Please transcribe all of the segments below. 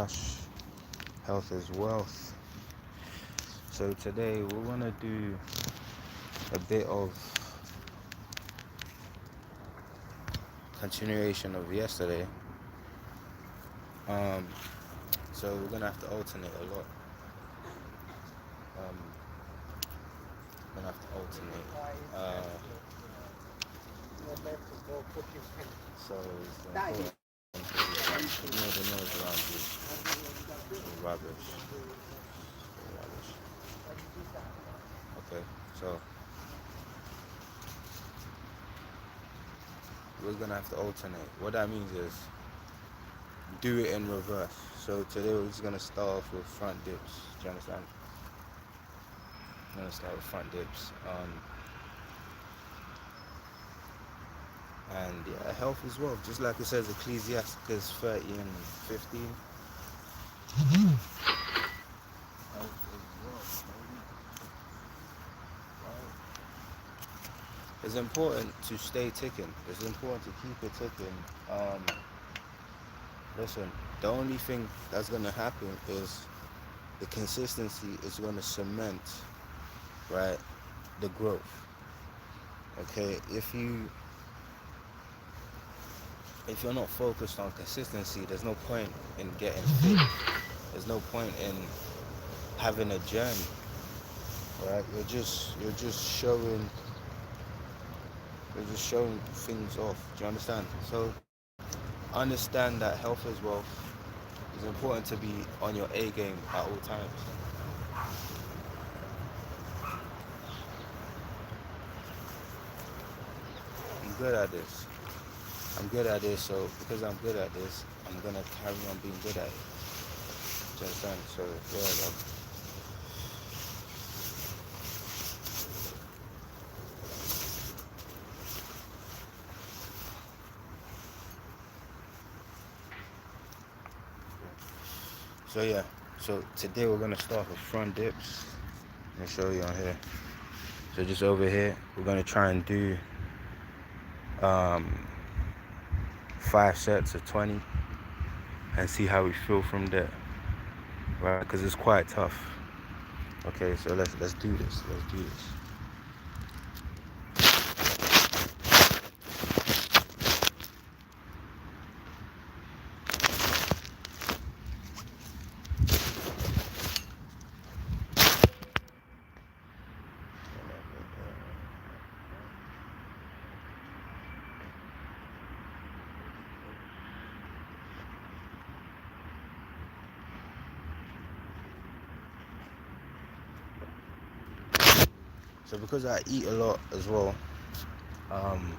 Health is wealth. So today we're gonna do a bit of continuation of yesterday. Um, so we're gonna have to alternate a lot. Um, we're gonna have to alternate. So it's important to ignore the noise around you. The rubbish. The rubbish. Okay, so we're gonna have to alternate. What that means is do it in reverse. So today we're just gonna start off with front dips. Do you understand? I'm gonna start with front dips. And yeah, health as well. Just like it says Ecclesiasticus 30 and 15. Health is wealth, baby. Right? It's important to stay ticking. It's important to keep it ticking. Listen, the only thing that's gonna happen is the consistency is gonna cement, right, the growth. Okay, if you're not focused on consistency, there's no point in getting fit. There's no point in having a journey, right? You're just showing things off. Do you understand? So understand that health is wealth. It's important to be on your A game at all times. I'm good at this. I'm good at this, so because I'm good at this, I'm gonna carry on being good at it. Do you understand? So yeah, so yeah. So today we're gonna start with front dips. Let me show you on here. So just over here, we're gonna try and do um, 5 sets of 20 and see how we feel from there, right? Because it's quite tough. Okay, so let's do this. Let's do this. So because I eat a lot as well, um,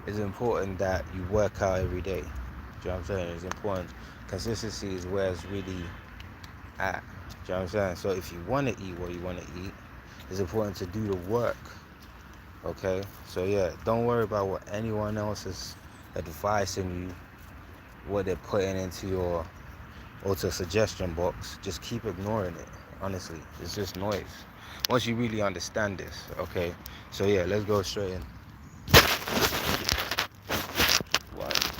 it's important that you work out every day. Do you know what I'm saying? It's important. Consistency is where it's really at. Do you know what I'm saying? So if you want to eat what you want to eat, it's important to do the work. Okay? So yeah, don't worry about what anyone else is advising you, what they're putting into your auto suggestion box. Just keep ignoring it. Honestly, it's just noise. Once you really understand this, okay? So yeah, let's go straight in. What?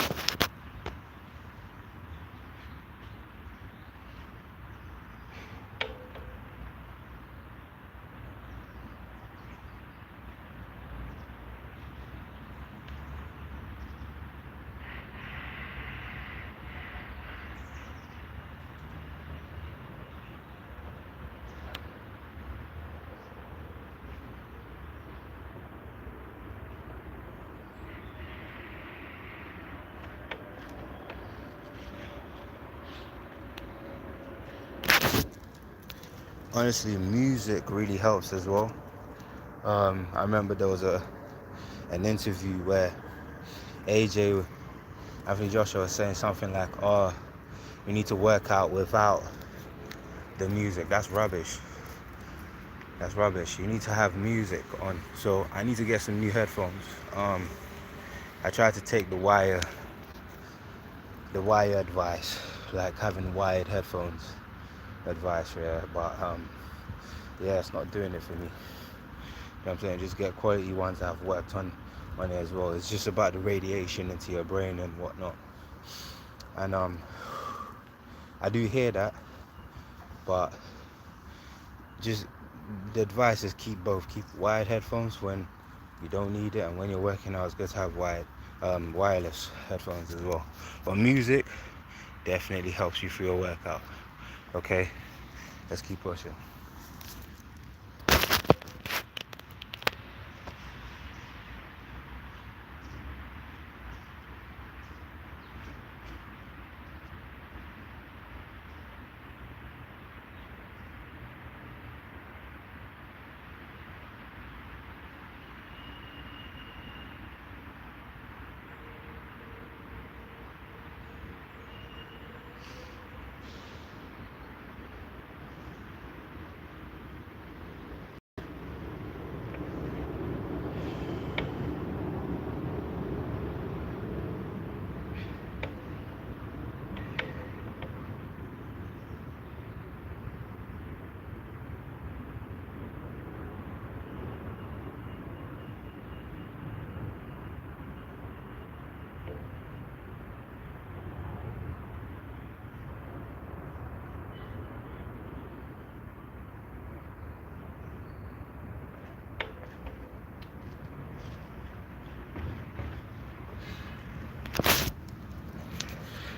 Honestly, music really helps as well. I remember there was an interview where AJ, Anthony Joshua, was saying something like, "Oh, we need to work out without the music." That's rubbish. That's rubbish. You need to have music on. So I need to get some new headphones. I tried to take the wire advice, like having wired headphones advice, yeah, but yeah, it's not doing it for me. You know what I'm saying? Just get quality ones that I've worked on it as well. It's just about the radiation into your brain and whatnot. And I do hear that, but just the advice is keep both. Keep wired headphones when you don't need it, and when you're working out, it's good to have wireless headphones as well. But music definitely helps you through your workout. Okay, let's keep pushing.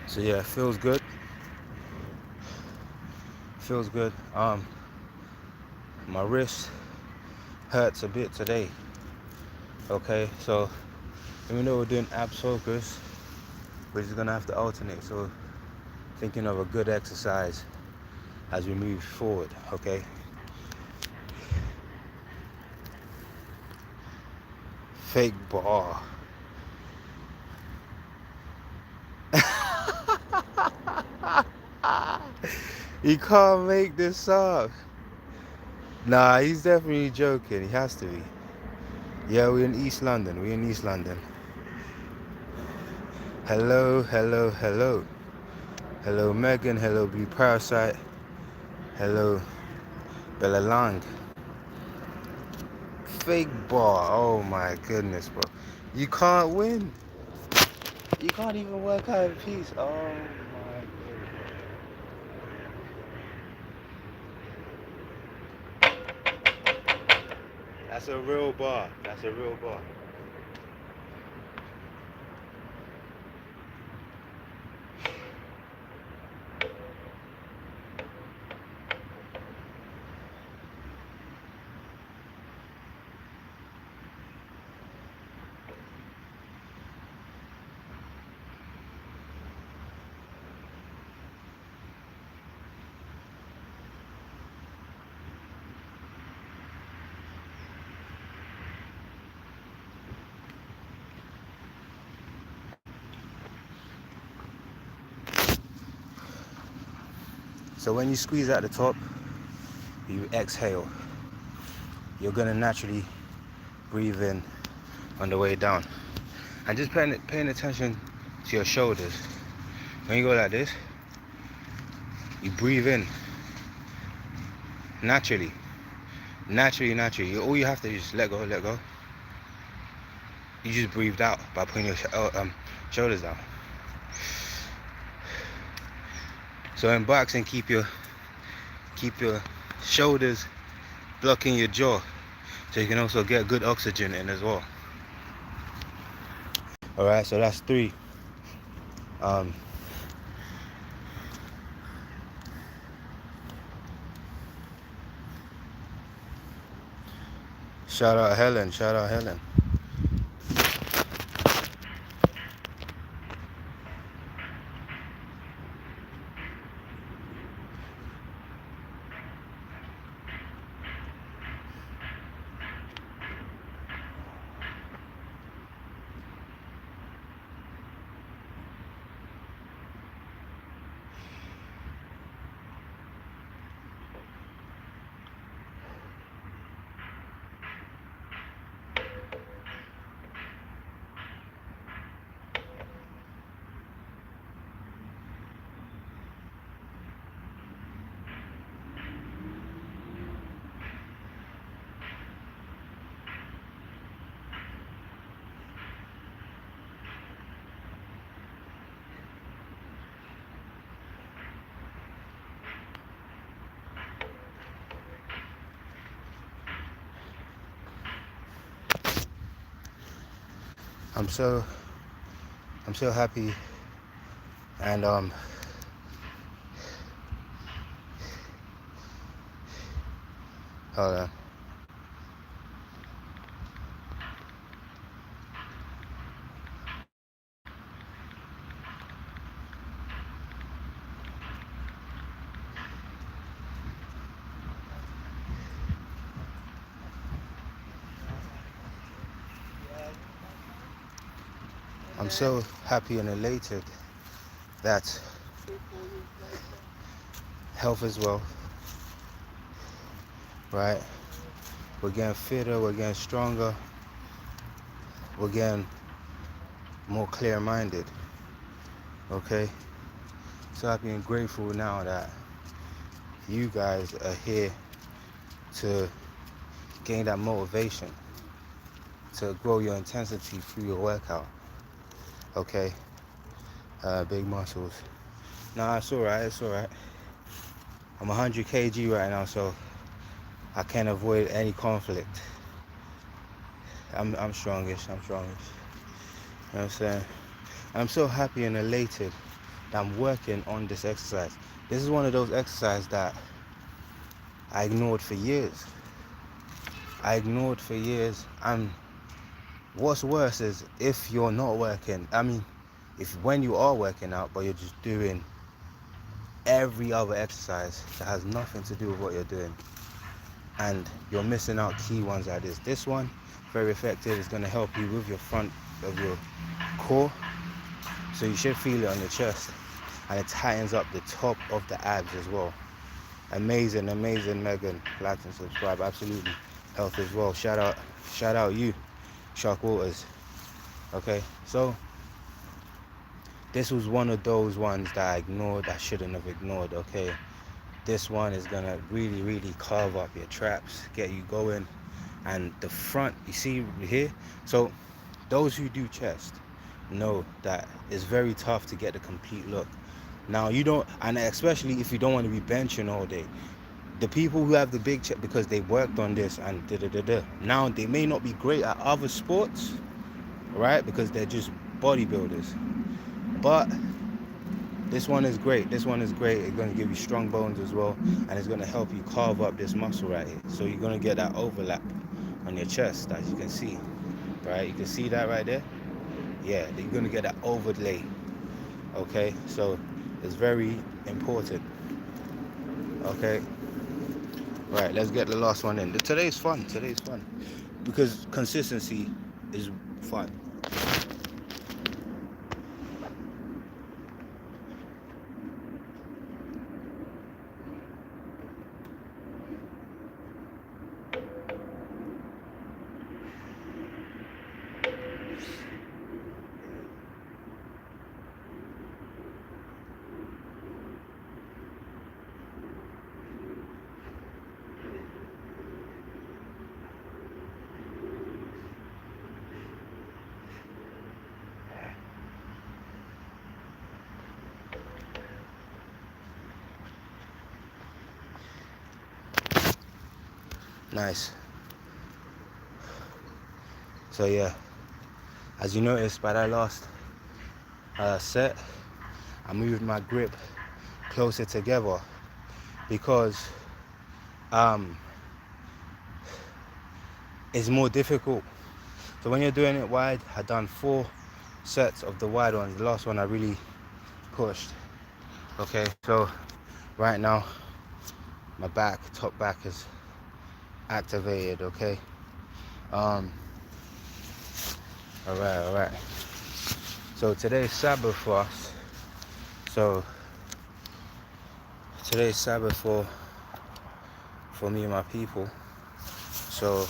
So yeah, feels good. Feels good. My wrist hurts a bit today. Okay, so even though we're doing abs focus, we're just gonna have to alternate. So thinking of a good exercise as we move forward. Okay. Fake bar. You can't make this up. Nah, he's definitely joking. He has to be. Yeah, we're in East London. We're in East London. Hello, hello, hello. Hello, Megan. Hello, Blue Parasite. Hello, Bella Lang. Fake bar. Oh my goodness, bro. You can't win. You can't even work out in peace. Oh my goodness. That's a real bar. That's a real bar. So when you squeeze at the top, you exhale. You're gonna naturally breathe in on the way down. And just paying attention to your shoulders. When you go like this, you breathe in naturally. Naturally. All you have to do is just let go. You just breathed out by putting your shoulders down. So in boxing, keep your shoulders blocking your jaw, so you can also get good oxygen in as well. All right, so that's 3. Shout out Helen. I'm so happy, and hold on. I'm so happy and elated that health is wealth, right? We're getting fitter, we're getting stronger, we're getting more clear-minded, okay? So happy and grateful now that you guys are here to gain that motivation, to grow your intensity through your workout, okay? Big muscles. Nah, it's alright, it's alright. I'm 100 kg right now, so I can't avoid any conflict. I'm strongish. You know what I'm saying? I'm so happy and elated that I'm working on this exercise. This is one of those exercises that I ignored for years. And what's worse is if you're not working. I mean, if when you are working out, but you're just doing every other exercise that has nothing to do with what you're doing, and you're missing out key ones like this. This one, very effective. It's going to help you with your front of your core, so you should feel it on your chest, and it tightens up the top of the abs as well. Amazing, Megan. Like and subscribe. Absolutely health as well. Shout out you, Shark Waters. Okay, so this was one of those ones that I ignored. I shouldn't have ignored. Okay, this one is gonna really carve up your traps, get you going. And the front, you see here, so those who do chest know that it's very tough to get the complete look. Now you don't, and especially if you don't want to be benching all day, the people who have the big chest because they worked on this and now they may not be great at other sports, right? Because they're just bodybuilders, but this one is great. It's going to give you strong bones as well, and it's going to help you carve up this muscle right here. So you're going to get that overlap on your chest, as you can see, right? You can see that right there. Yeah, you're going to get that overlay. Okay, so it's very important. Okay, right, let's get the last one in. Today's fun because consistency is fun. Nice. So yeah, as you noticed by that last set, I moved my grip closer together because it's more difficult. So when you're doing it wide, I done 4 sets of the wide ones. The last one I really pushed. Okay, so right now my top back is activated. Okay, all right. So today's Sabbath for us. So today's Sabbath for me and my people. So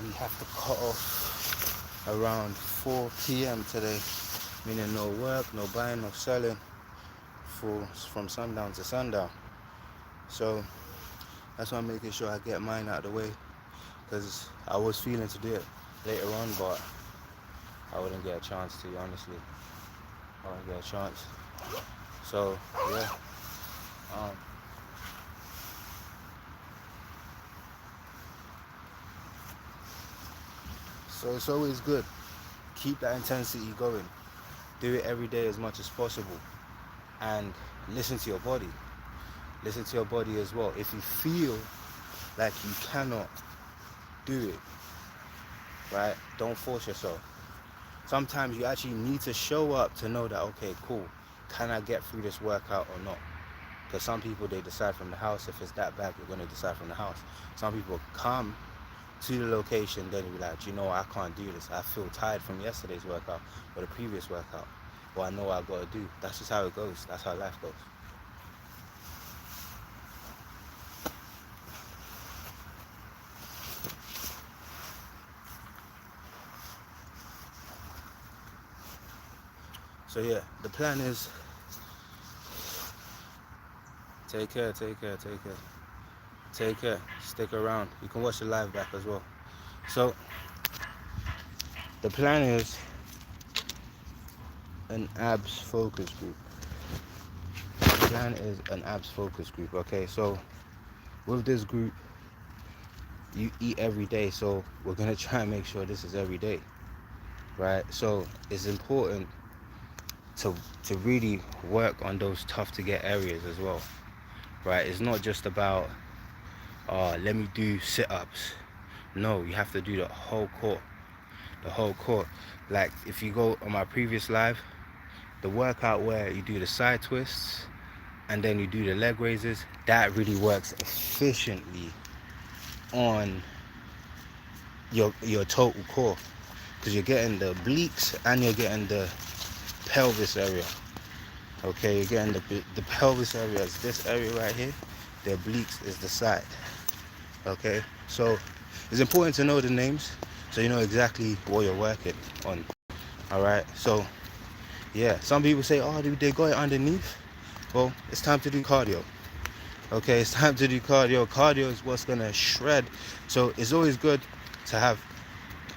we have to cut off around 4 p.m. today, meaning no work, no buying, no selling from sundown to sundown. So that's why I'm making sure I get mine out of the way, because I was feeling to do it later on, but I wouldn't get a chance to, honestly. I wouldn't get a chance. So yeah. So it's always good. Keep that intensity going. Do it every day as much as possible. And listen to your body. Listen to your body as well. If you feel like you cannot do it, right, don't force yourself. Sometimes you actually need to show up to know that, okay, cool, can I get through this workout or not? Because some people, they decide from the house. If it's that bad, you're going to decide from the house. Some people come to the location, then you'll be like, you know, I can't do this. I feel tired from yesterday's workout or the previous workout. Well, I know what I've got to do. That's just how it goes. That's how life goes. So yeah, the plan is take care, take care, take care. Take care. Stick around. You can watch the live back as well. So the plan is an abs focus group. The plan is an abs focus group. Okay, so with this group, you eat every day. So we're gonna try and make sure this is every day, right? So it's important to really work on those tough to get areas as well, right? It's not just about let me do sit-ups. No, you have to do the whole core. The whole core. Like if you go on my previous live, the workout where you do the side twists and then you do the leg raises, that really works efficiently on your total core, because you're getting the obliques and you're getting the pelvis area. Okay, you're getting the pelvis area is this area right here. The obliques is the side. Okay, so it's important to know the names so you know exactly what you're working on. All right, so yeah, some people say, oh, they got it underneath. Well, it's time to do cardio. Okay, it's time to do cardio. Cardio is what's gonna shred. So it's always good to have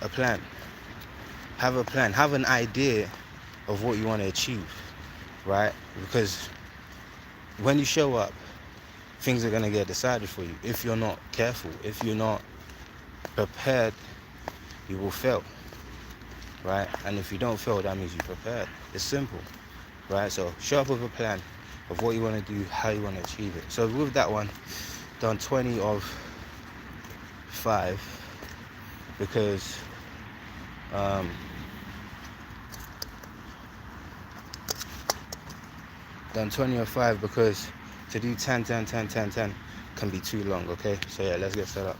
a plan. Have a plan. Have an idea of what you want to achieve, right? Because when you show up, things are gonna get decided for you. If you're not careful, if you're not prepared, you will fail, right? And if you don't fail, that means you prepared. It's simple, right? So show up with a plan of what you want to do, how you want to achieve it. So with that one, done 20 of 5 because done 20 of 5 because to do 10 10 10 10 10 can be too long. Okay, so yeah, let's get set up.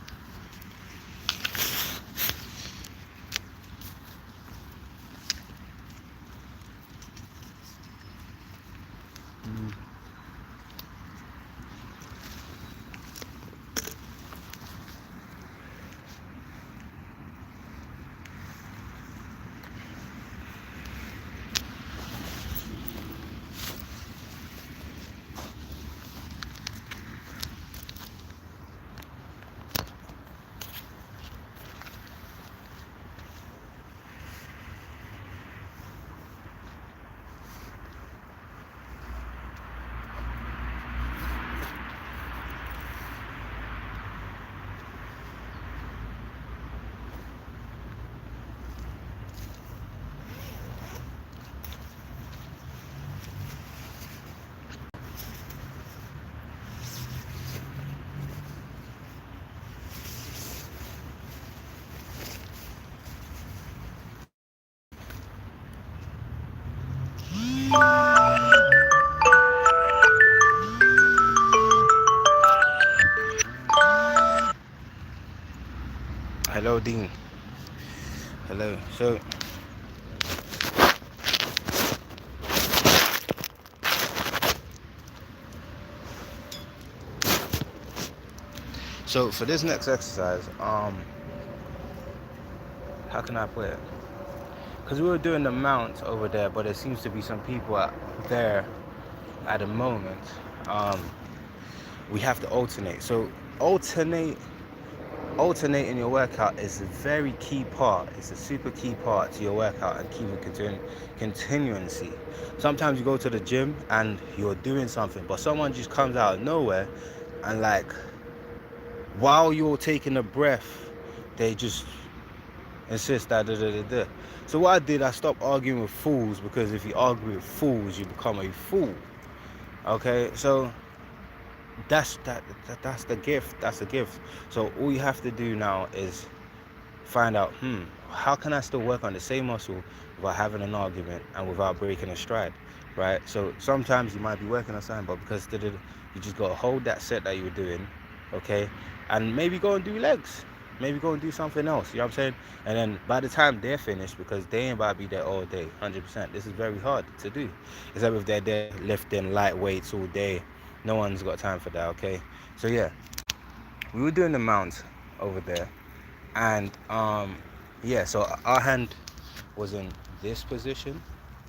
Hello, Dean. Hello. So for this next exercise, how can I put it? Because we were doing the mount over there, but there seems to be some people there at the moment. We have to alternate. So alternating your workout is a very key part. It's a super key part to your workout and keeping continuancy. Sometimes you go to the gym and you're doing something, but someone just comes out of nowhere and like while you're taking a breath, they just insist that da da da da. So what I did, I stopped arguing with fools, because if you argue with fools, you become a fool. Okay, so that's the gift. That's the gift. So all you have to do now is find out, how can I still work on the same muscle without having an argument and without breaking a stride, right? So sometimes you might be working on something, but because you just got to hold that set that you were doing, okay, and maybe go and do legs, maybe go and do something else, you know what I'm saying? And then by the time they're finished, because they ain't about to be there all day, 100%, this is very hard to do, except if they're there lifting light weights all day. No one's got time for that, okay? So yeah, we were doing the mounts over there, and yeah, so our hand was in this position,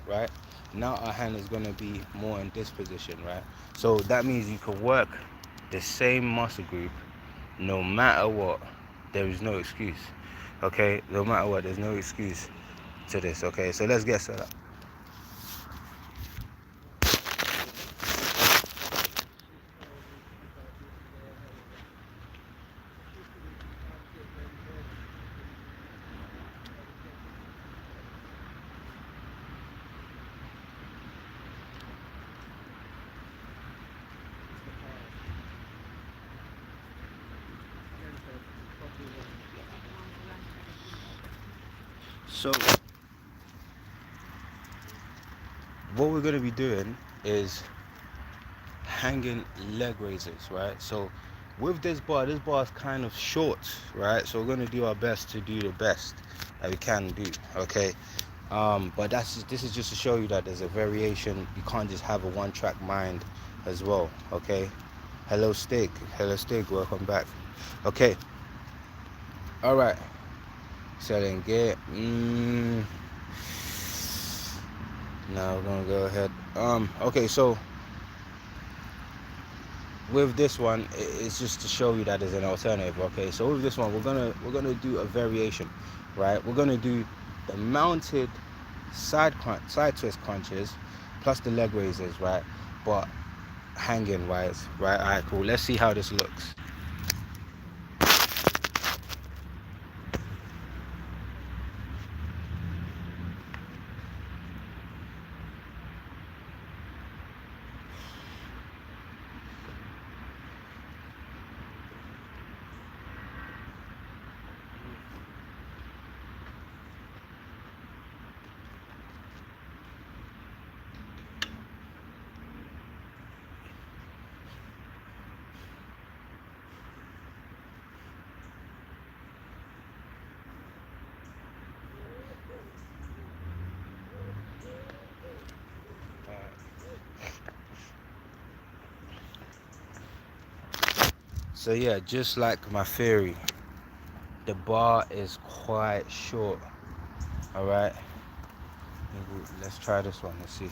right? Now our hand is going to be more in this position, right? So that means you can work the same muscle group no matter what. There is no excuse, okay? No matter what, there's no excuse to this, okay? So let's get set up. So what we're going to be doing is hanging leg raisers, right? So with this bar is kind of short, right? So we're going to do our best to do the best that we can do, okay? But this is just to show you that there's a variation. You can't just have a one-track mind as well, okay? Hello Steak, welcome back. Okay, all right, selling gear. Now we're gonna go ahead. Okay, so with this one, it's just to show you that there's an alternative, okay? So with this one, we're gonna do a variation, right? We're gonna do the mounted side twist crunches plus the leg raisers, right? But hanging wise, right? All right, cool. Let's see how this looks. So yeah, just like my theory, the bar is quite short. All right, let's try this one. Let's see.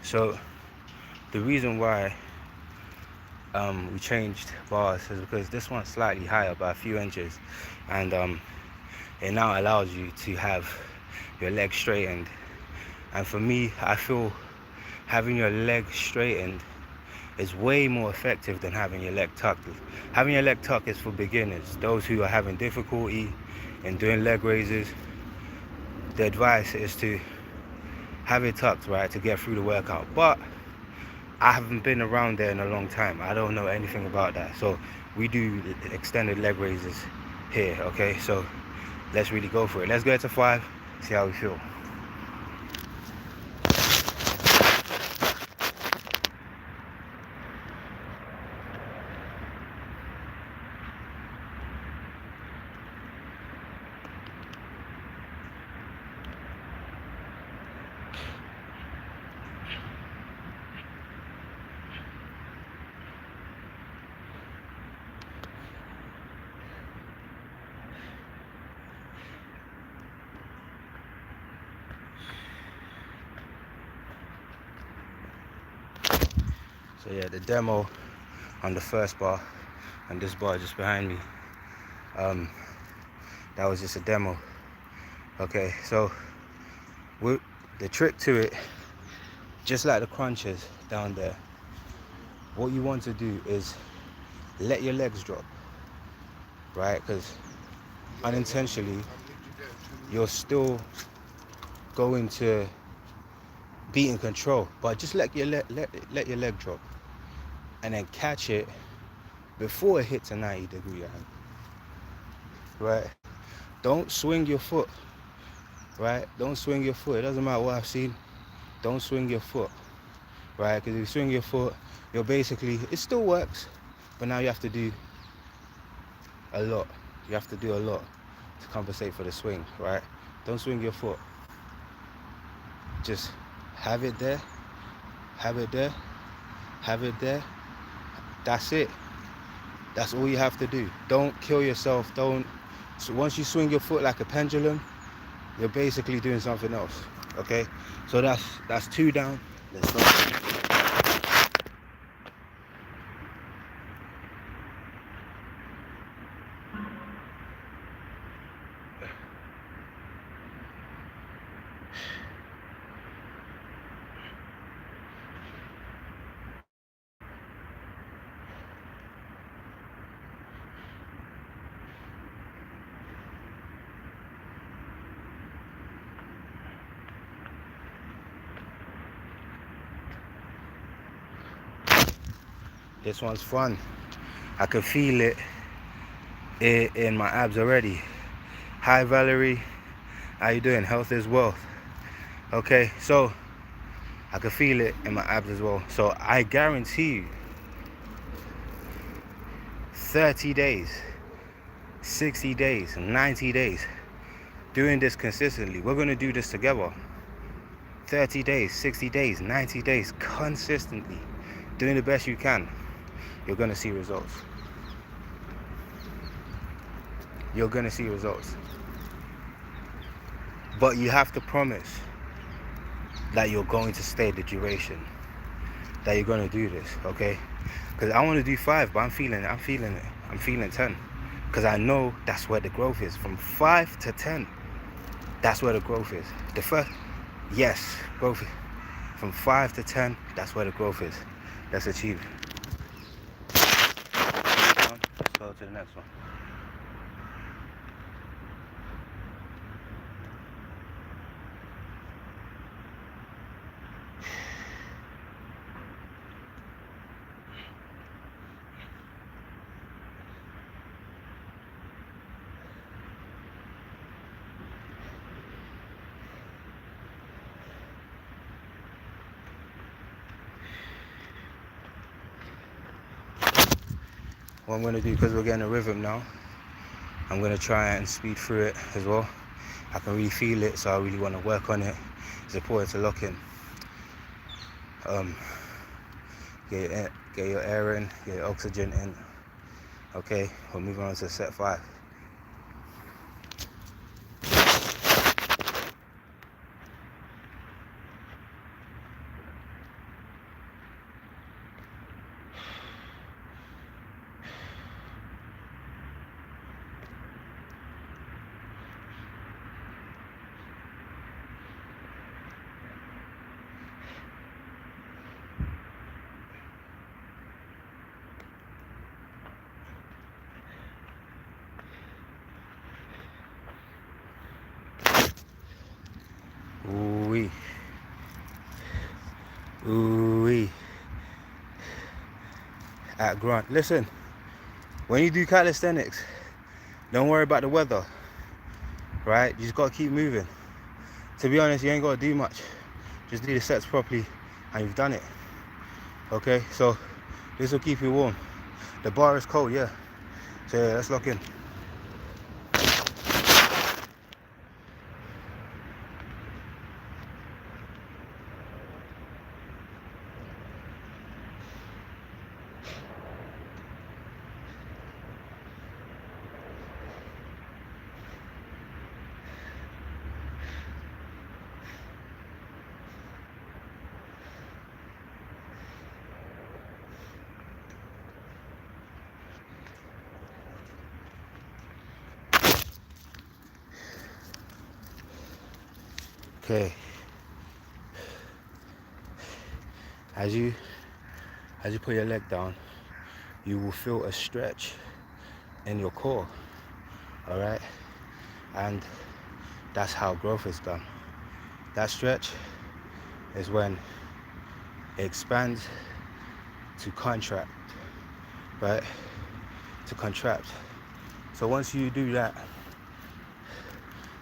So the reason why we changed bars is because this one's slightly higher by a few inches, and it now allows you to have your leg straightened. And for me, I feel having your leg straightened is way more effective than having your leg tucked. Having your leg tucked is for beginners, those who are having difficulty in doing leg raises. The advice is to have it tucked, right, to get through the workout. But I haven't been around there in a long time. I don't know anything about that. So we do extended leg raises here, okay? So let's really go for it. Let's get to 5, see how we feel. So yeah, the demo on the first bar and this bar just behind me, that was just a demo. Okay, so the trick to it, just like the crunches down there, what you want to do is let your legs drop, right? Because unintentionally you're still going to be in control, but just let your leg drop and then catch it before it hits a 90-degree angle, right? Don't swing your foot, right? Don't swing your foot. It doesn't matter what I've seen. Don't swing your foot, right? Because if you swing your foot, you're basically, it still works, but now you have to do a lot. You have to do a lot to compensate for the swing, right? Don't swing your foot. Just have it there, have it there, have it there. That's it. That's all you have to do. Don't kill yourself. So once you swing your foot like a pendulum, you're basically doing something else. Okay? So that's 2 down. Let's go. This one's fun. I can feel it in my abs already. Hi Valerie, how you doing? Health is wealth. Okay, so I can feel it in my abs as well. So I guarantee you 30 days, 60 days, 90 days, doing this consistently. We're gonna do this together. 30 days, 60 days, 90 days, consistently, doing the best you can. You're gonna see results. You're gonna see results. But you have to promise that you're going to stay the duration, that you're gonna do this, okay? Because I want to do 5, but I'm feeling it. I'm feeling 10, because I know that's where the growth is. From 5 to 10, that's where the growth is. The first, yes, growth. From 5 to 10, that's where the growth is. Let's achieve. Let's go to the next one. What I'm going to do, because we're getting a rhythm now, I'm going to try and speed through it as well. I can really feel it, so I really want to work on it. It's important to lock in. Get your air in, get your oxygen in. Okay, we're moving on to set 5. at grunt. Listen, when you do calisthenics, don't worry about the weather, right? You just gotta keep moving. To be honest, you ain't gotta do much. Just do the sets properly and you've done it. Okay, so this will keep you warm. The bar is cold, yeah. So yeah, let's lock in. Okay. As you put your leg down, you will feel a stretch in your core. All right, and that's how growth is done. That stretch is when it expands to contract, right? To contract. So once you do that,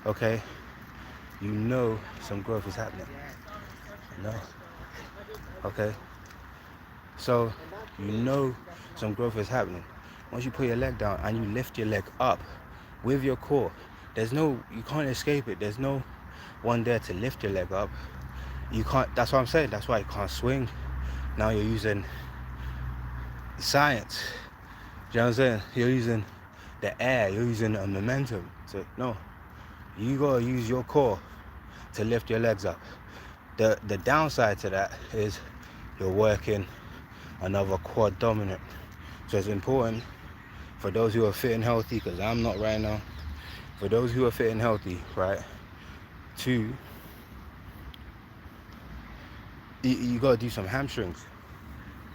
okay, you know some growth is happening. No. Okay. So you know some growth is happening. Once you put your leg down and you lift your leg up with your core, you can't escape it. There's no one there to lift your leg up. You can't, that's what I'm saying. That's why you can't swing. Now you're using science. You know what I'm saying? You're using the air, you're using a momentum. So no, you gotta use your core to lift your legs up. The downside to that is you're working another quad dominant. So it's important for those who are fit and healthy, because I'm not right now, for those who are fit and healthy, right, you gotta do some hamstrings,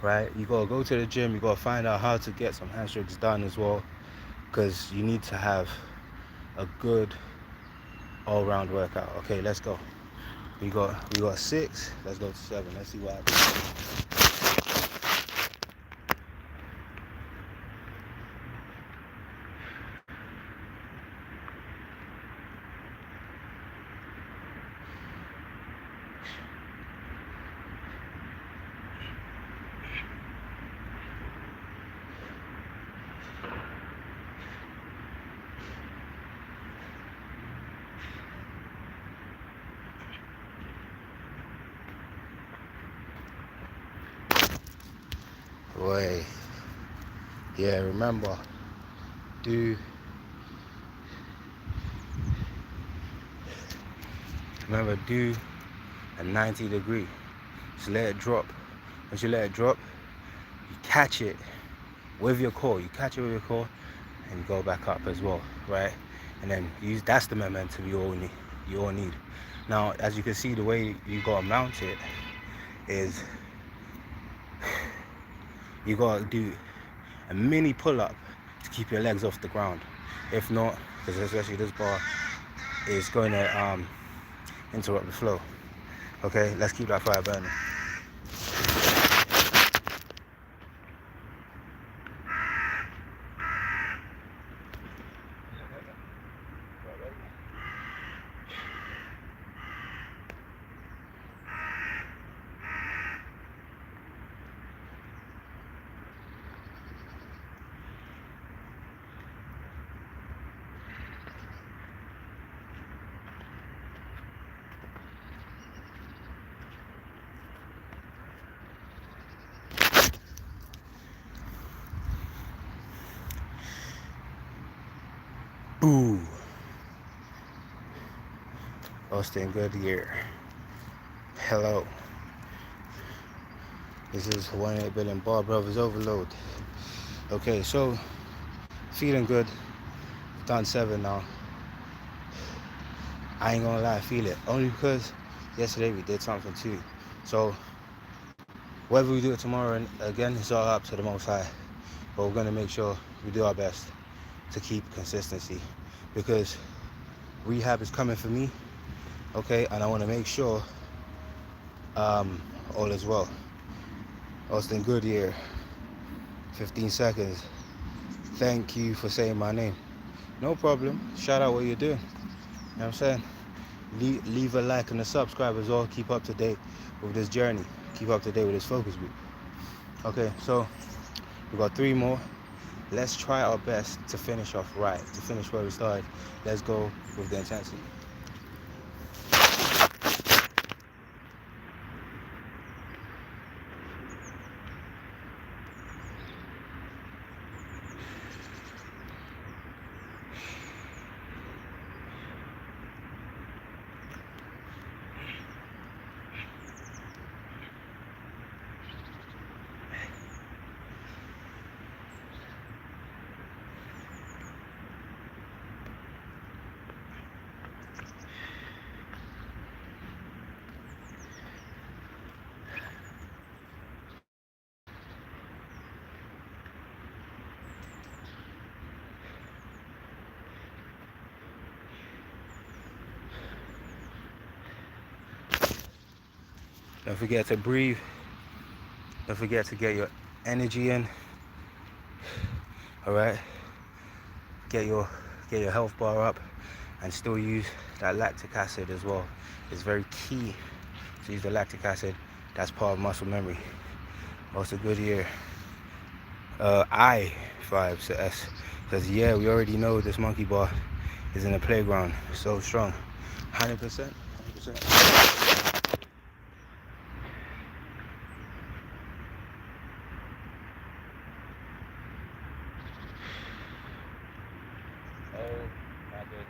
right? You gotta go to the gym, you gotta find out how to get some hamstrings done as well, because you need to have a good all-round workout. Okay, let's go. We got 6, let's go to 7. Let's see what happens. Boy, yeah, remember, do a 90 degree. Just let it drop. Once you let it drop, you catch it with your core. You catch it with your core and you go back up as well, right? And then that's the momentum you all need. Now, as you can see, the way you gotta mount it is you gotta do a mini pull-up to keep your legs off the ground. If not, because especially this bar is going to interrupt the flow. Okay, let's keep that fire burning. Boo. Austin Goodyear. Hello. This is Wonin8billion Bar Brothers Overload. Okay, so feeling good. Done 7 now. I ain't gonna lie, I feel it. Only because yesterday we did something too. So whether we do it tomorrow and again, it's all up to the Most High. But we're gonna make sure we do our best to keep consistency, because rehab is coming for me, okay, and I want to make sure all is well. Austin Goodyear, 15 seconds. Thank you for saying my name. No problem. Shout out what you're doing. You know what I'm saying? Leave a like and a subscribe as well. Keep up to date with this journey. Keep up to date with this focus group. Okay, so we got 3 more. Let's try our best to finish off right, to finish where we started. Let's go with the intensity. Don't forget to breathe. Don't forget to get your energy in. All right. Get your health bar up, and still use that lactic acid as well. It's very key to use the lactic acid. That's part of muscle memory. Also good here. I 5 to S, because yeah, we already know this monkey bar is in the playground. So strong. 100%. 100%. Oh my goodness.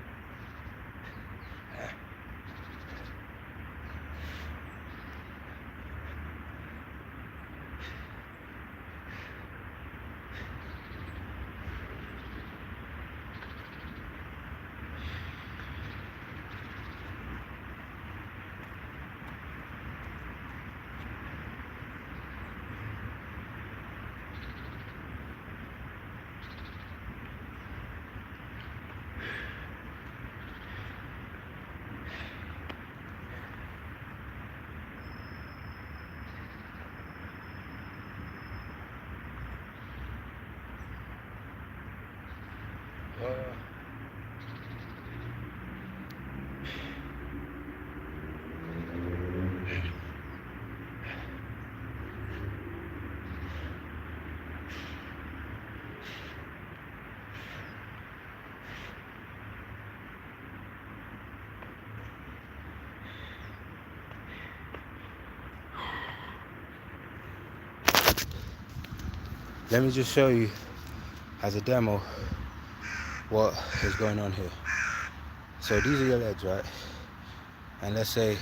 Let me just show you as a demo what is going on here. So these are your legs, right? And let's say,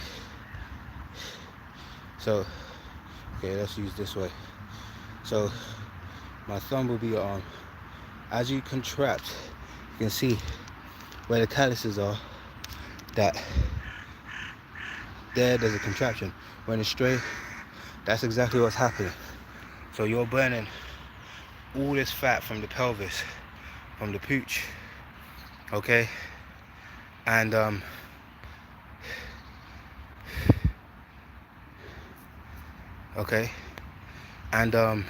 so, okay, let's use this way. So my thumb will be your arm. As you contract, you can see where the calluses are, that there's a contraction. When it's straight, that's exactly what's happening. So you're burning all this fat from the pelvis, from the pooch, okay? And okay, and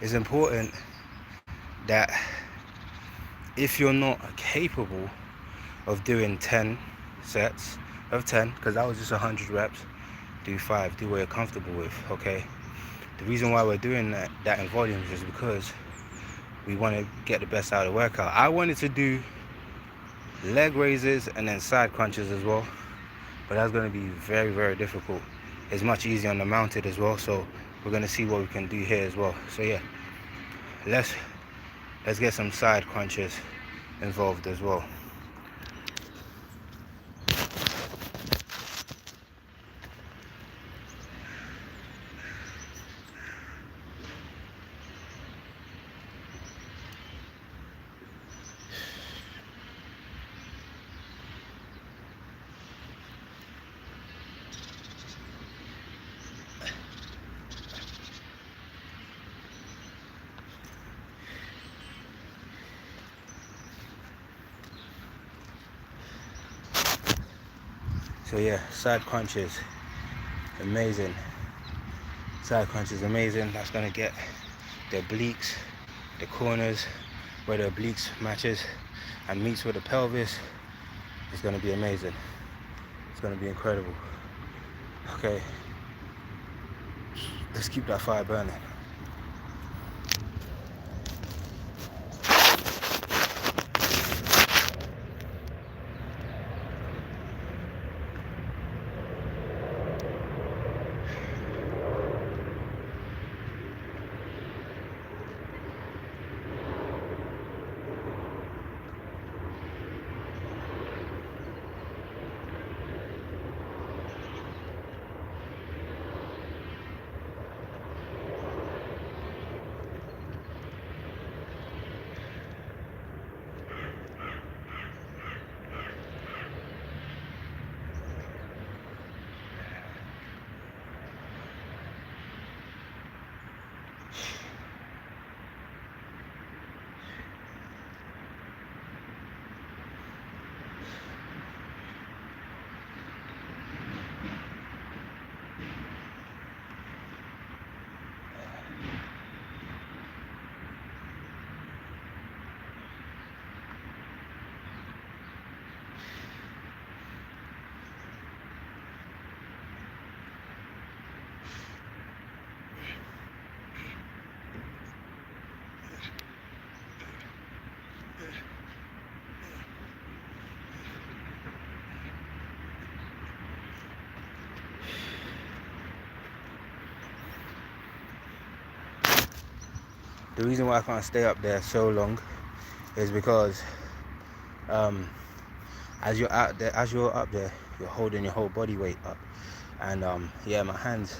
it's important that if you're not capable of doing 10 sets of 10, because that was just 100 reps, do 5, do what you're comfortable with, okay? The reason why we're doing that in volumes is because we want to get the best out of the workout. I wanted to do leg raises and then side crunches as well, but that's going to be very, very difficult. It's much easier on the mounted as well, so we're going to see what we can do here as well. So yeah, let's get some side crunches involved as well. So yeah, side crunches, amazing Side crunch is amazing. That's gonna get the obliques, the corners, where the obliques matches and meets with the pelvis. It's gonna be amazing. It's gonna be incredible. Okay, let's keep that fire burning. The reason why I can't stay up there so long is because as you're up there, you're holding your whole body weight up, and yeah, my hands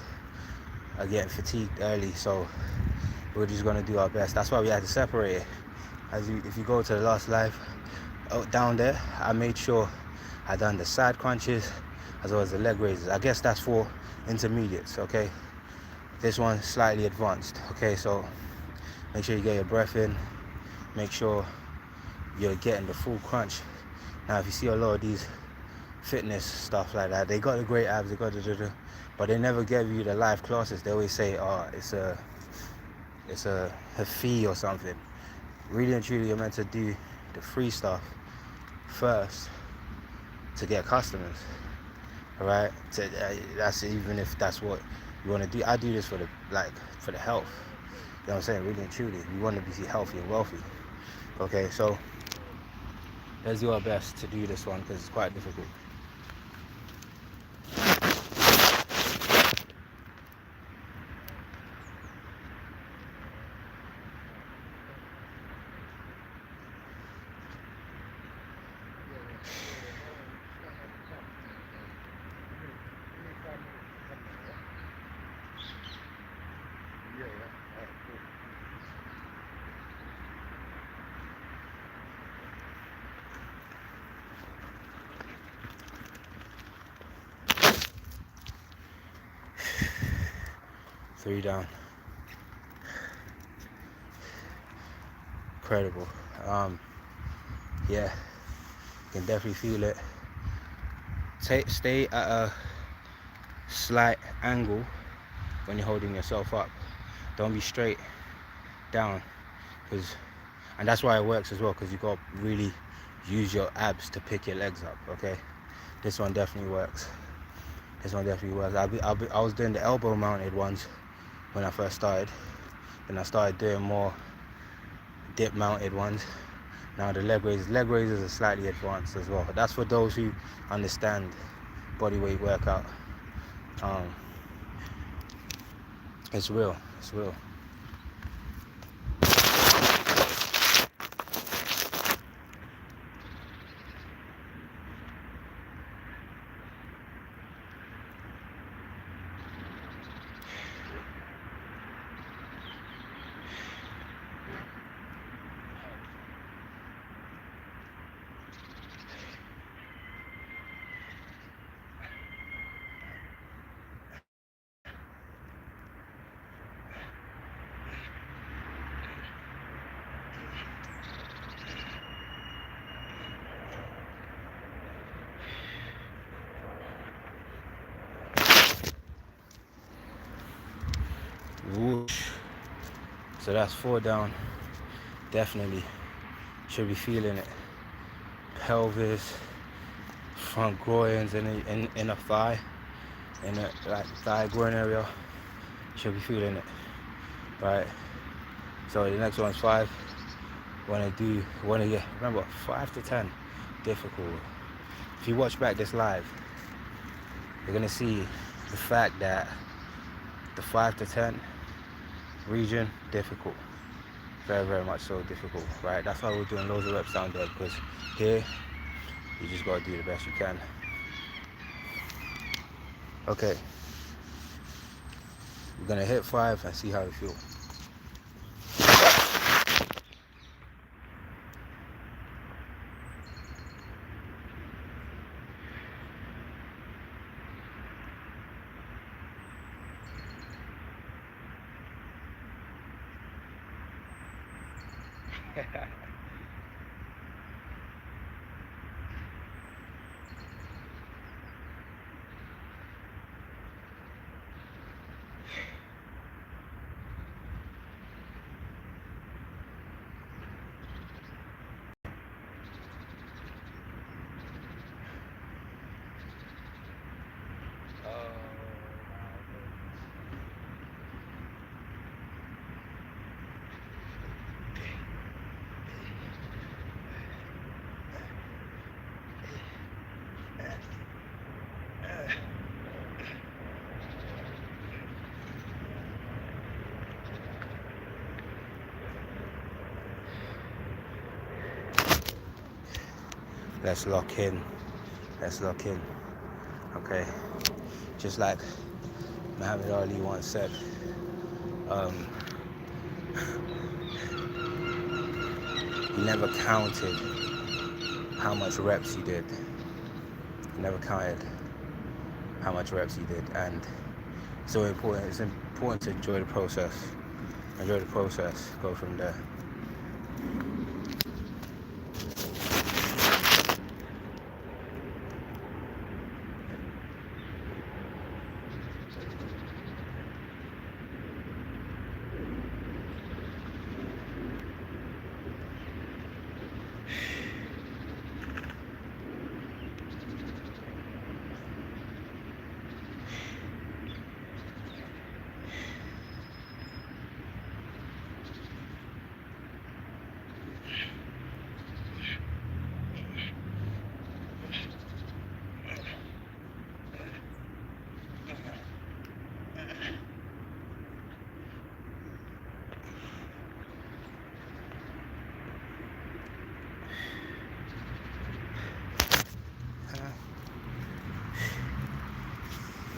are getting fatigued early, so we're just gonna do our best. That's why we had to separate it. If you go to the last live down there, I made sure I done the side crunches as well as the leg raises. I guess that's for intermediates, okay? This one's slightly advanced, okay? So make sure you get your breath in, make sure you're getting the full crunch. Now if you see a lot of these fitness stuff like that, they got the great abs, they got but they never give you the live classes. They always say, oh, it's a fee or something. Really and truly, you're meant to do the free stuff first to get customers, all right? That's even if that's what you want to do. I do this for the health. You know what I'm saying? Really and truly, we want to be healthy and wealthy. Okay, so let's do our best to do this one because it's quite difficult. Three down. Incredible. Yeah, you can definitely feel it. Stay at a slight angle when you're holding yourself up. Don't be straight down, and that's why it works as well, because you got to really use your abs to pick your legs up. Okay, this one definitely works. I was doing the elbow mounted ones when I first started. Then I started doing more dip mounted ones. Now the leg raises are slightly advanced as well. That's for those who understand body weight workout. It's real. So that's 4 down. Definitely should be feeling it. Pelvis, front groins, and in the thigh, in the like thigh groin area, should be feeling it. Right. So the next one's 5. Remember 5 to 10, difficult. If you watch back this live, you're gonna see the fact that the 5 to 10 region, difficult. Very, very much so difficult, right? That's why we're doing loads of reps down there, because here, you just gotta do the best you can. Okay. We're gonna hit 5 and see how we feel. Let's lock in. Okay. Just like Muhammad Ali once said, he never counted how much reps he did. He never counted how much reps he did. And so important. It's important to enjoy the process. Go from there.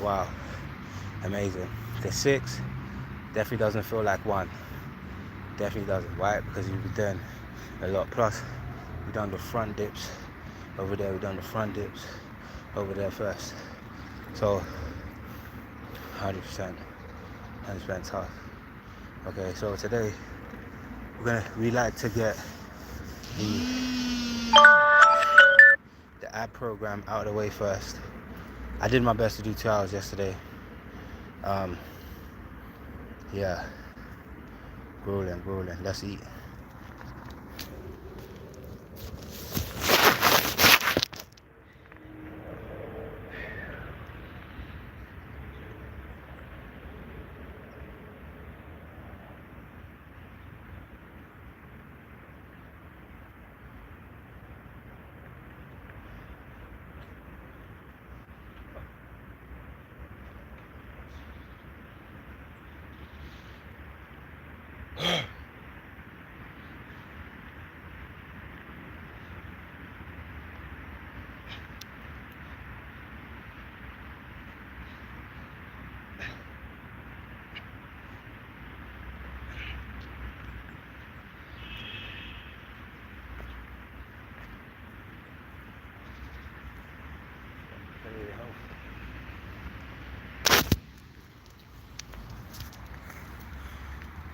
Wow, amazing. The 6 definitely doesn't feel like 1. Definitely doesn't. Why? Because you've been doing a lot. Plus, we've done the front dips over there. We've done the front dips over there first. So, 100%. 100% tough. Okay, so today we like to get the ab program out of the way first. I did my best to do 2 hours yesterday. Yeah, grueling. Let's eat.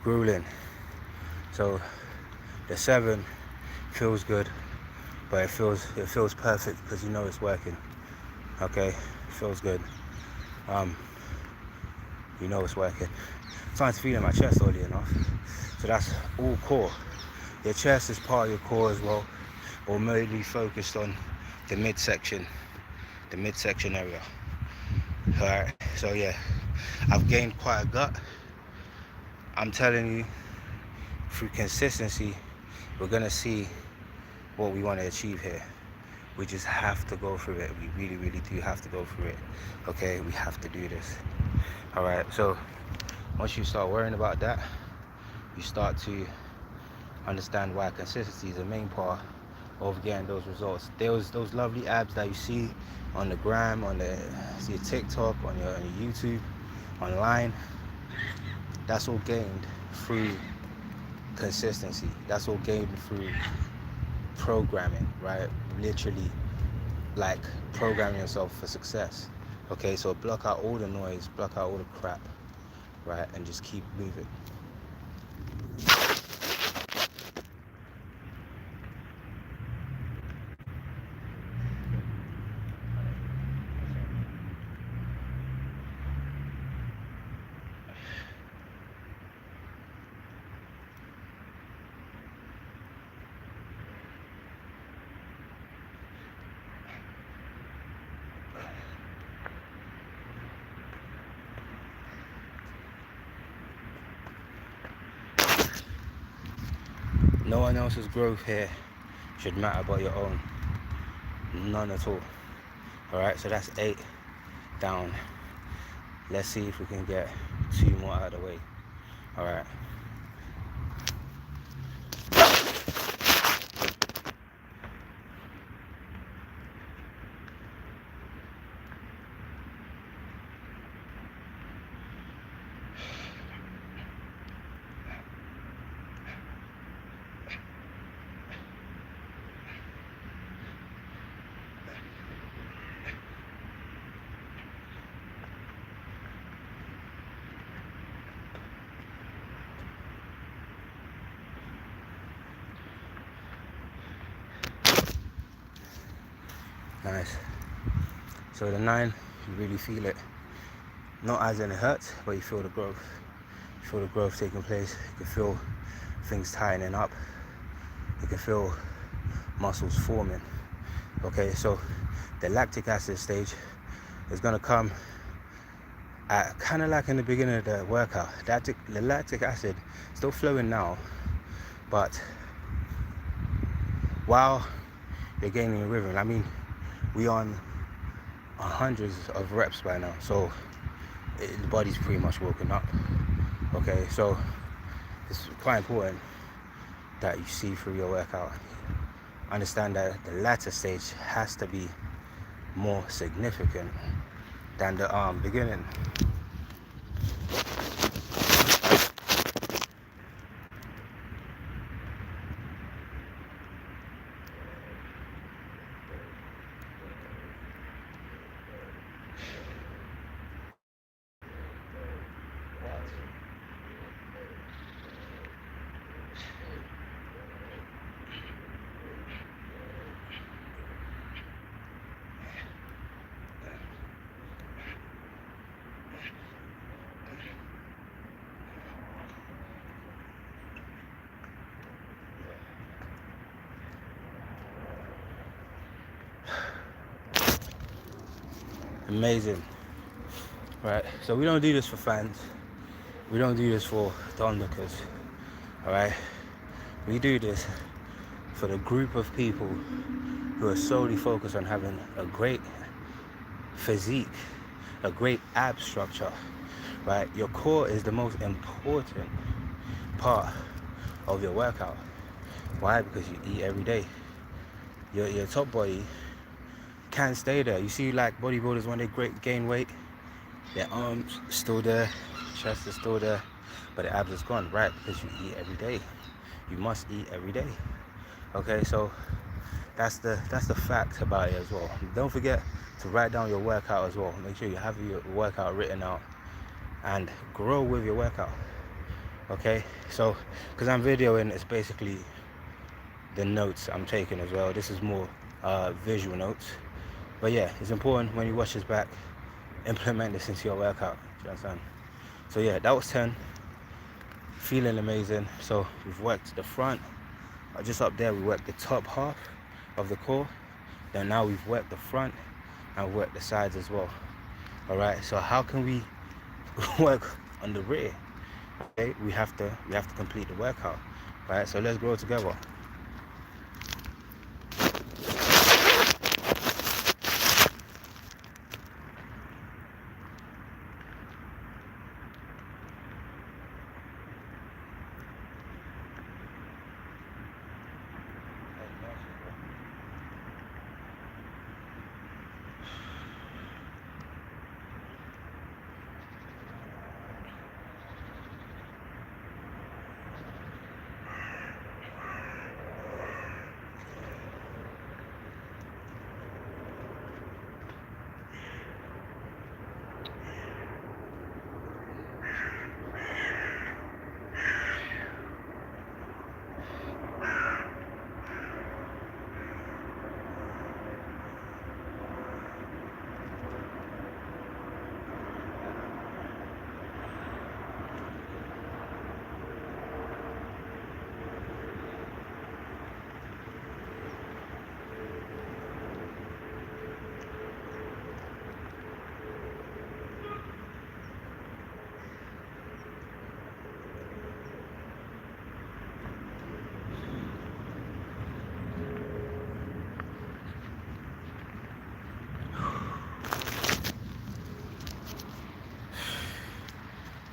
Grueling. So the 7 feels good, but it feels perfect because you know it's working. Okay, it feels good. You know it's working. I'm starting to feel in my chest, oddly enough. So that's all core. Your chest is part of your core as well, or mainly focused on the midsection area. Alright, so yeah, I've gained quite a gut. I'm telling you, through consistency, we're gonna see what we want to achieve here. We just have to go through it. We really, really do have to go through it. Okay, we have to do this. Alright, so once you start worrying about that, you start to understand why consistency is the main part of getting those results. Those lovely abs that you see on the gram, on your TikTok, on your YouTube, online, that's all gained through consistency. That's all gained through programming, right? Literally, like programming yourself for success. Okay, so block out all the noise, block out all the crap, right, and just keep moving. No one else's growth here should matter but your own. None at all. Alright, so that's 8 down. Let's see if we can get 2 more out of the way. Alright. Nice. So the 9, you really feel it. Not as in it hurts, but you feel the growth. You feel the growth taking place. You can feel things tightening up. You can feel muscles forming. Okay, so the lactic acid stage is gonna come at kind of like in the beginning of the workout. The lactic acid still flowing now, but while you're gaining a rhythm, I mean, we on hundreds of reps by now, so the body's pretty much woken up. Okay, so it's quite important that you see through your workout. Understand that the latter stage has to be more significant than the beginning. Amazing. Right, so we don't do this for fans. We don't do this for the onlookers. Alright? We do this for the group of people who are solely focused on having a great physique, a great ab structure. Right? Your core is the most important part of your workout. Why? Because you eat every day. Your top body can't stay there. You see, like bodybuilders, when they gain weight, their arms still there, chest is still there, but the abs is gone. Right? Because you eat every day. You must eat every day. Okay, so that's the fact about it as well. Don't forget to write down your workout as well. Make sure you have your workout written out and grow with your workout. Okay, so because I'm videoing, it's basically the notes I'm taking as well. This is more visual notes, but yeah, it's important when you watch this back, implement this into your workout. Do you understand? So yeah, that was 10. feeling amazing. So we've worked the front, just up there we worked the top half of the core. Then now we've worked the front and worked the sides as well. All right, so how can we work on the rear? Okay, we have to complete the workout. All right, so let's grow together.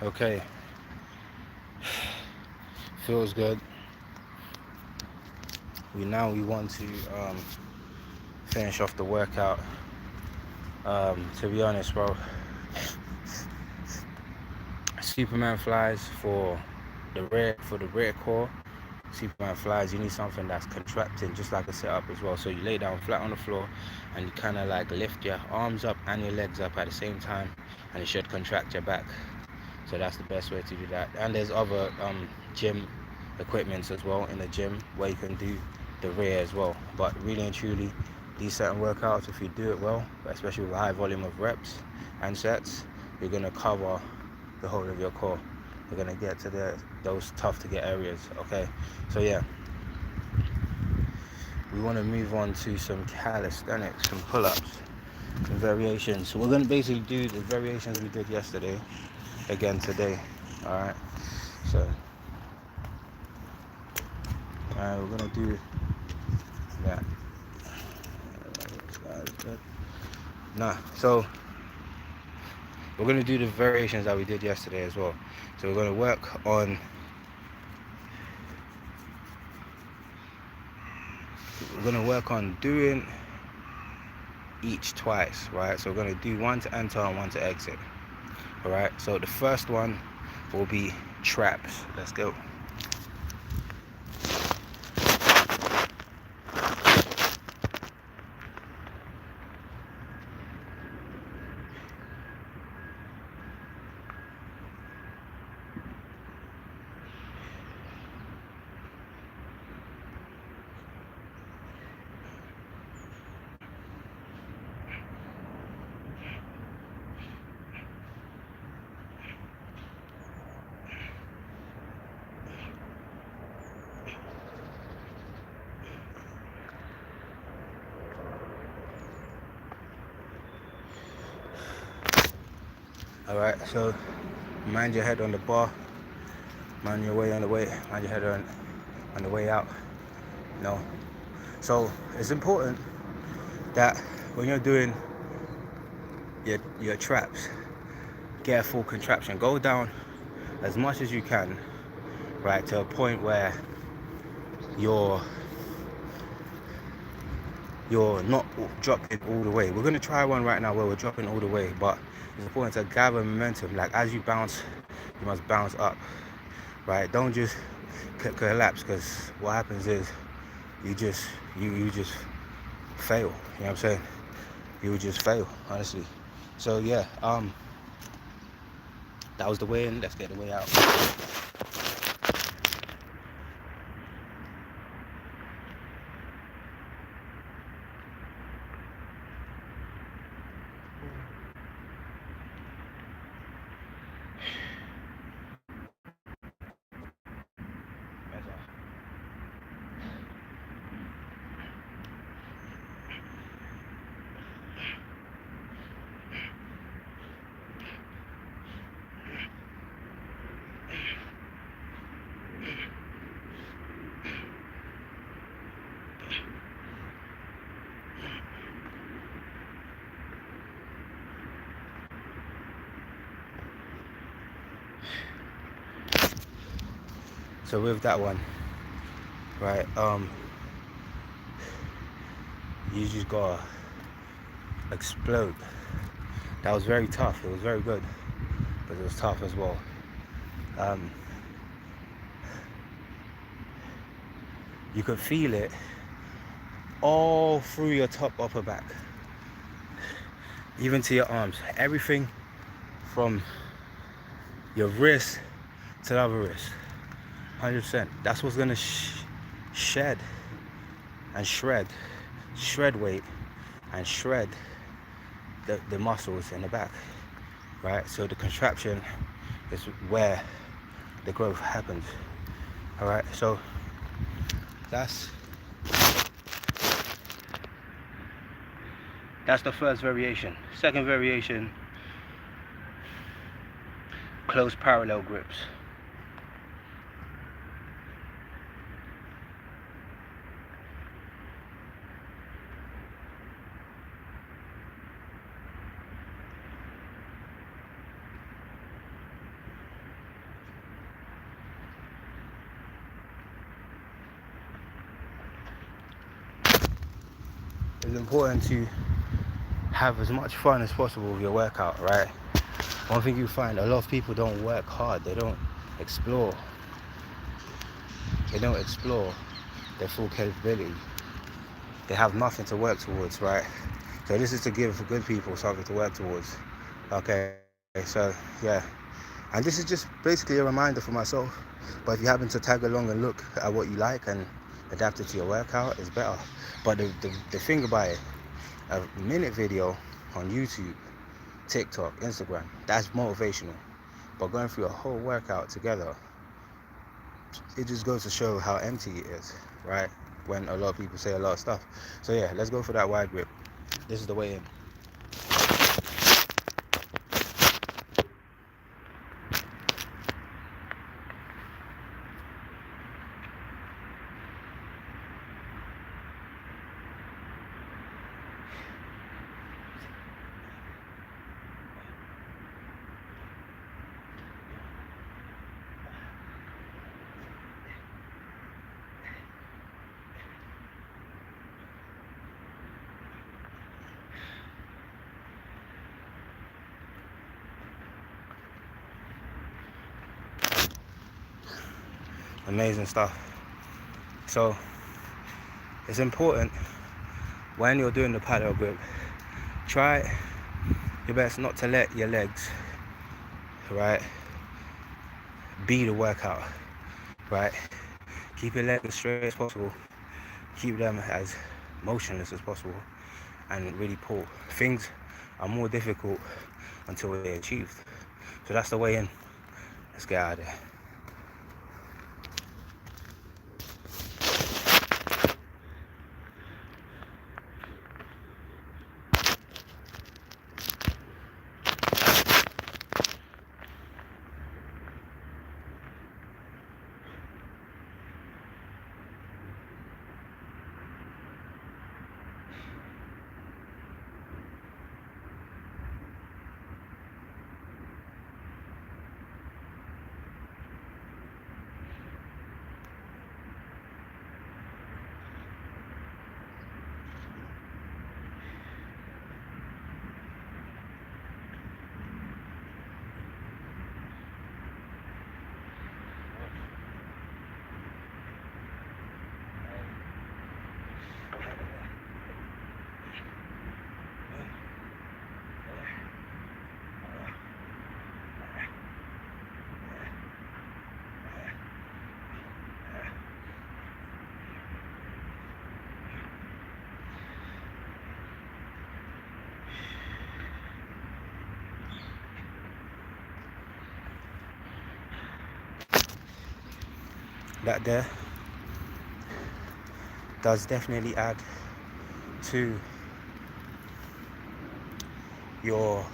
Okay, feels good. We want to finish off the workout. To be honest, bro, Superman flies for the rear core. Superman flies, you need something that's contracting, just like a sit-up as well. So you lay down flat on the floor and you kind of like lift your arms up and your legs up at the same time, and it should contract your back. So that's the best way to do that. And there's other gym equipments as well in the gym where you can do the rear as well. But really and truly, these certain workouts, if you do it well, especially with a high volume of reps and sets, you're going to cover the whole of your core. You're going to get to those tough to get areas. Okay, so yeah, we want to move on to some calisthenics, some pull-ups, some variations. So we're going to basically do the variations we did yesterday again today. All right, so we're going to do that. So we're going to do the variations that we did yesterday as well. So we're going to work on doing each twice, right? So we're going to do one to enter and one to exit. All right, so the first one will be traps. Let's go. All right, so mind your head on the bar, mind your way on the way, mind your head on the way out. No, so it's important that when you're doing your traps, get a full contraction. Go down as much as you can, right, to a point where you're not dropping all the way. We're going to try one right now where we're dropping all the way, but it's important to gather momentum. Like as you bounce, you must bounce up, right? Don't just collapse, because what happens is you just fail. You know what I'm saying? You would just fail, honestly. So yeah, that was the way in. Let's get the way out. So with that one, right, you just gotta explode. That was very tough. It was very good, but it was tough as well. You could feel it all through your top upper back, even to your arms. Everything from your wrist to the other wrist. 100%. That's what's gonna shed and shred weight and shred the muscles in the back, right? So the contraction is where the growth happens. All right, so that's the first variation. Second variation, close parallel grips. It's important to have as much fun as possible with your workout, right? One thing you find, a lot of people don't work hard. They don't explore their full capability. They have nothing to work towards, right? So this is to give good people something to work towards. Okay, so yeah, and this is just basically a reminder for myself. But if you happen to tag along and look at what you like and adapt it to your workout, it's better. But the thing about it, a minute video on YouTube, TikTok, Instagram, that's motivational. But going through a whole workout together, it just goes to show how empty it is, right? When a lot of people say a lot of stuff. So yeah, let's go for that wide grip. This is the way in. Amazing stuff. So it's important when you're doing the parallel grip, try your best not to let your legs, right, be the workout, right? Keep your legs as straight as possible. Keep them as motionless as possible, and really pull. Things are more difficult until they're achieved. So that's the way in. Let's get out of there. That there does definitely add to your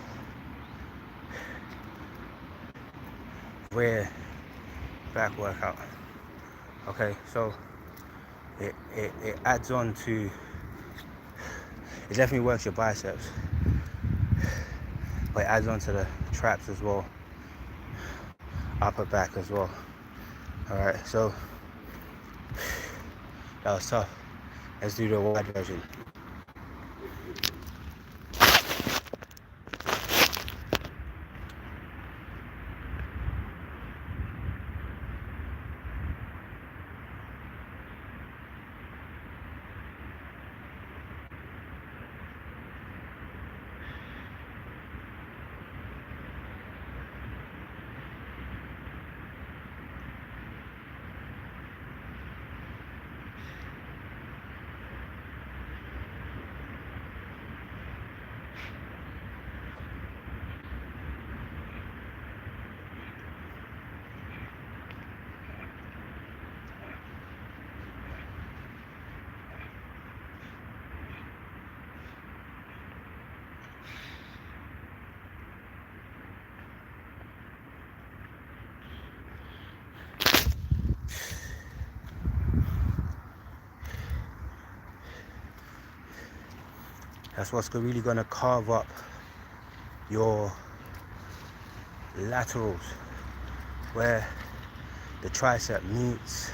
rear back workout. Okay, so it adds on to, it definitely works your biceps, but it adds on to the traps as well, upper back as well. Alright, so that was tough. Let's do the wide version. That's what's really gonna carve up your laterals, where the tricep meets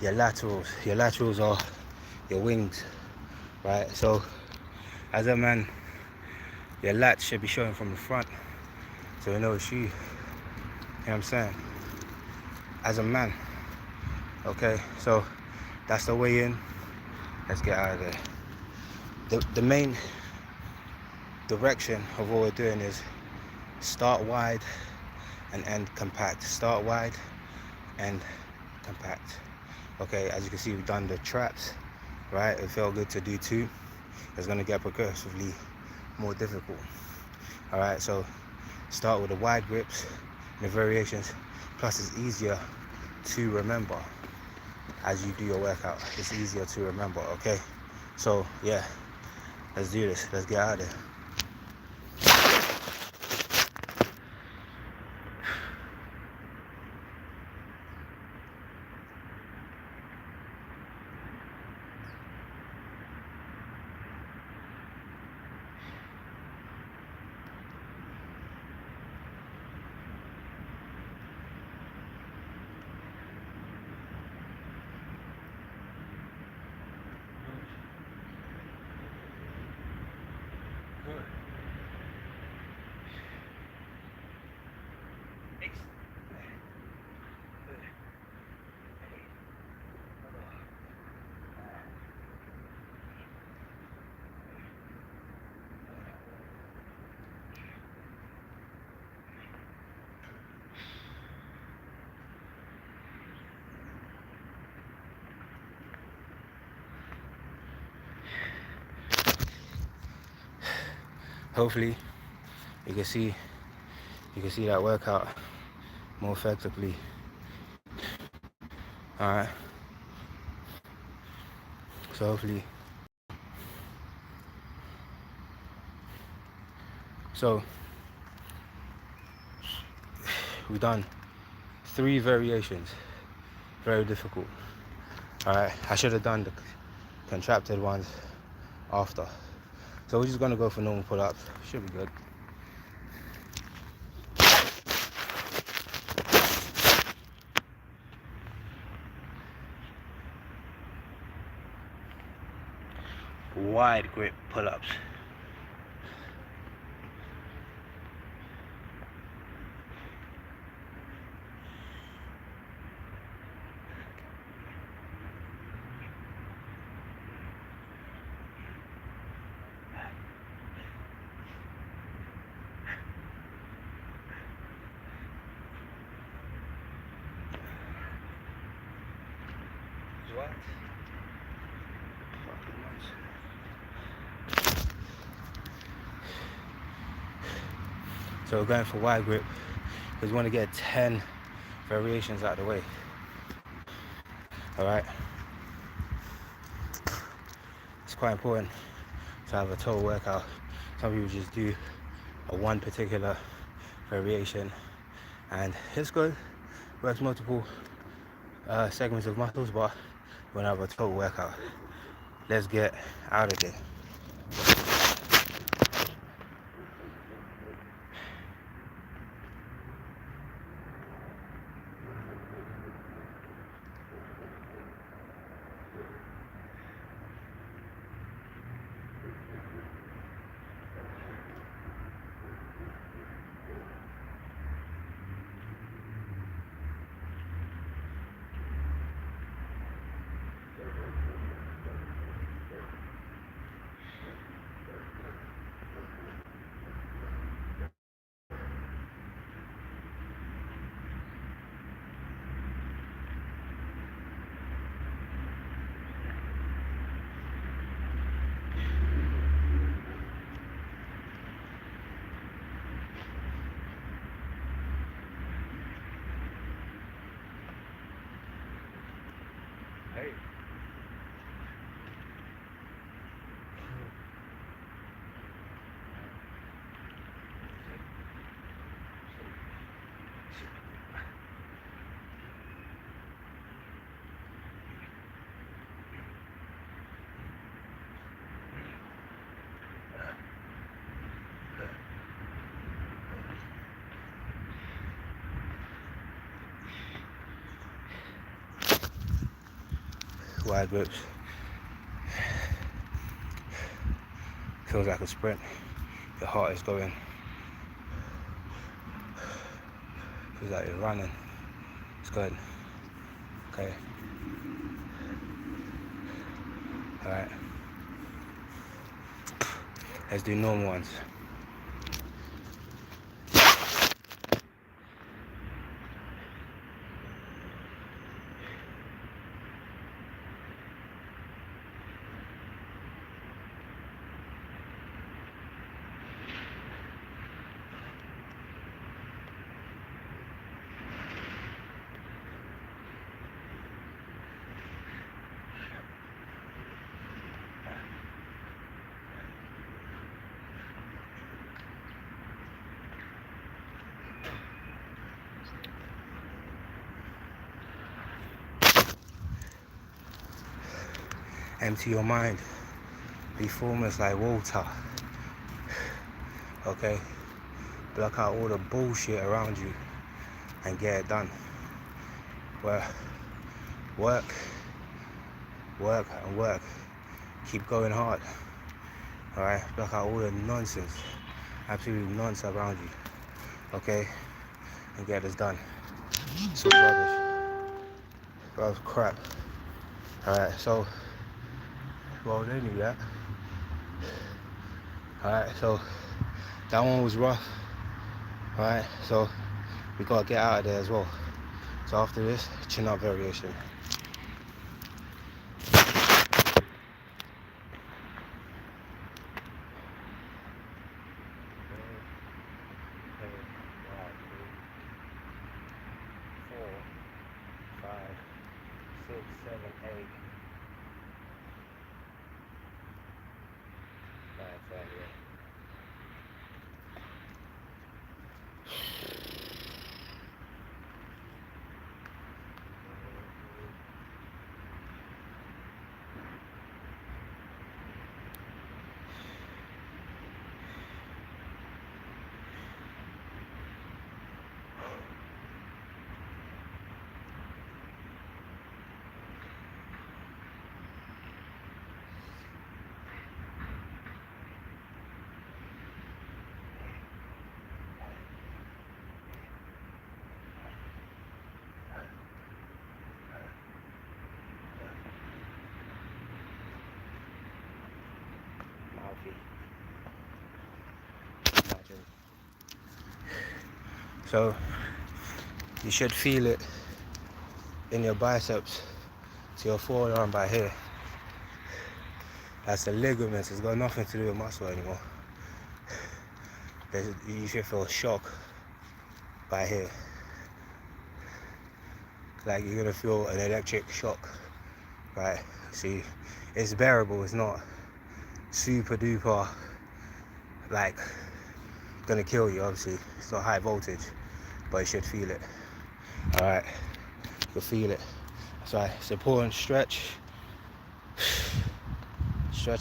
your laterals. Your laterals are your wings, right? So as a man, your lats should be showing from the front, so you know it's you. You know what I'm saying? As a man, okay? So that's the way in. Let's get out of there. The main direction of what we're doing is start wide and end compact. Start wide and compact. Okay, as you can see, we've done the traps, right? It felt good to do two. It's gonna get progressively more difficult. All right, so start with the wide grips and the variations. Plus, it's easier to remember as you do your workout. It's easier to remember. Okay, so yeah, let's do this. Let's get out of there. Hopefully you can see that workout more effectively. All right, so hopefully, so we've done 3 variations. Very difficult. All right, I should have done the contracted ones after. So we're just gonna go for normal pull-ups. Should be good. Wide grip pull-ups. What? So we're going for wide grip because we want to get 10 variations out of the way. All right. It's quite important to have a total workout. Some people just do a one particular variation, and it's good. Works multiple segments of muscles, but we want to have a total workout. Let's get out of there. wide grips. Feels like a sprint. Your heart is going. Feels like you're running. It's good. Okay. Alright. Let's do normal ones. Empty your mind. Be formless like water. Okay? Block out all the bullshit around you and get it done. Work, and work. Keep going hard. Alright? Block out all the nonsense. Absolute nonsense around you. Okay? And get this done. It's all rubbish. That was crap. Alright, so well they knew that. Alright, so that one was rough. Alright, so we gotta get out of there as well. So after this, chin up variation. So you should feel it in your biceps to your forearm by here. That's the ligaments. It's got nothing to do with muscle anymore. You should feel a shock by here. Like you're gonna feel an electric shock, right? See, it's bearable. It's not super duper like gonna kill you. Obviously, it's not high voltage, but you should feel it. All right, you'll feel it. That's why it's important. Stretch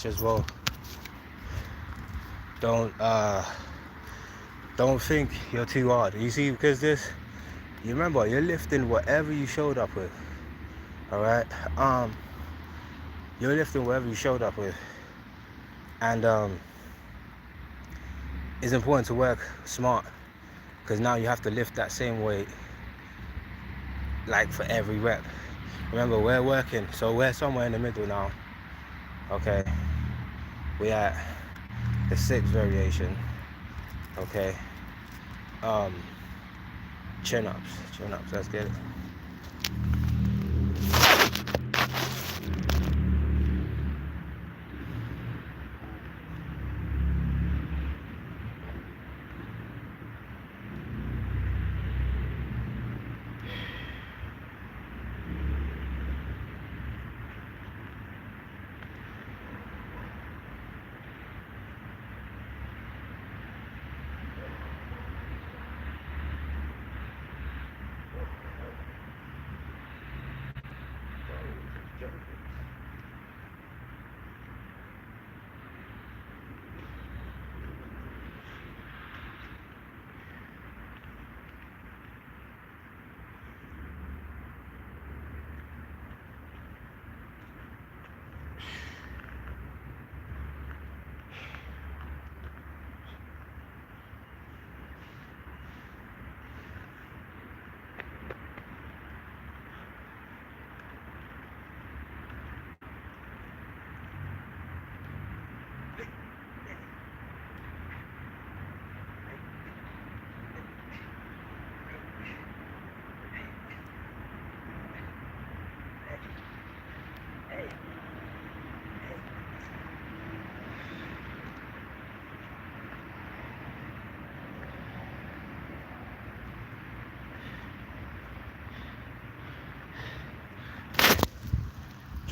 as well. Don't think you're too hard. You see, because this, you remember, you're lifting whatever you showed up with. All right, you're lifting whatever you showed up with, and it's important to work smart, because now you have to lift that same weight like for every rep. Remember, we're working, so we're somewhere in the middle now. Okay, we at the 6th variation. Okay, chin ups, let's get it.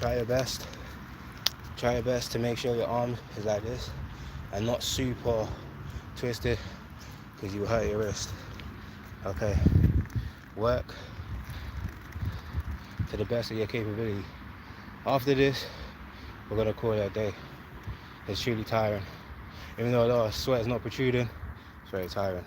Try your best. Try your best to make sure your arm is like this and not super twisted, because you will hurt your wrist. Okay. Work to the best of your capability. After this, we're gonna call it a day. It's truly tiring. Even though a lot of sweat is not protruding, it's very tiring.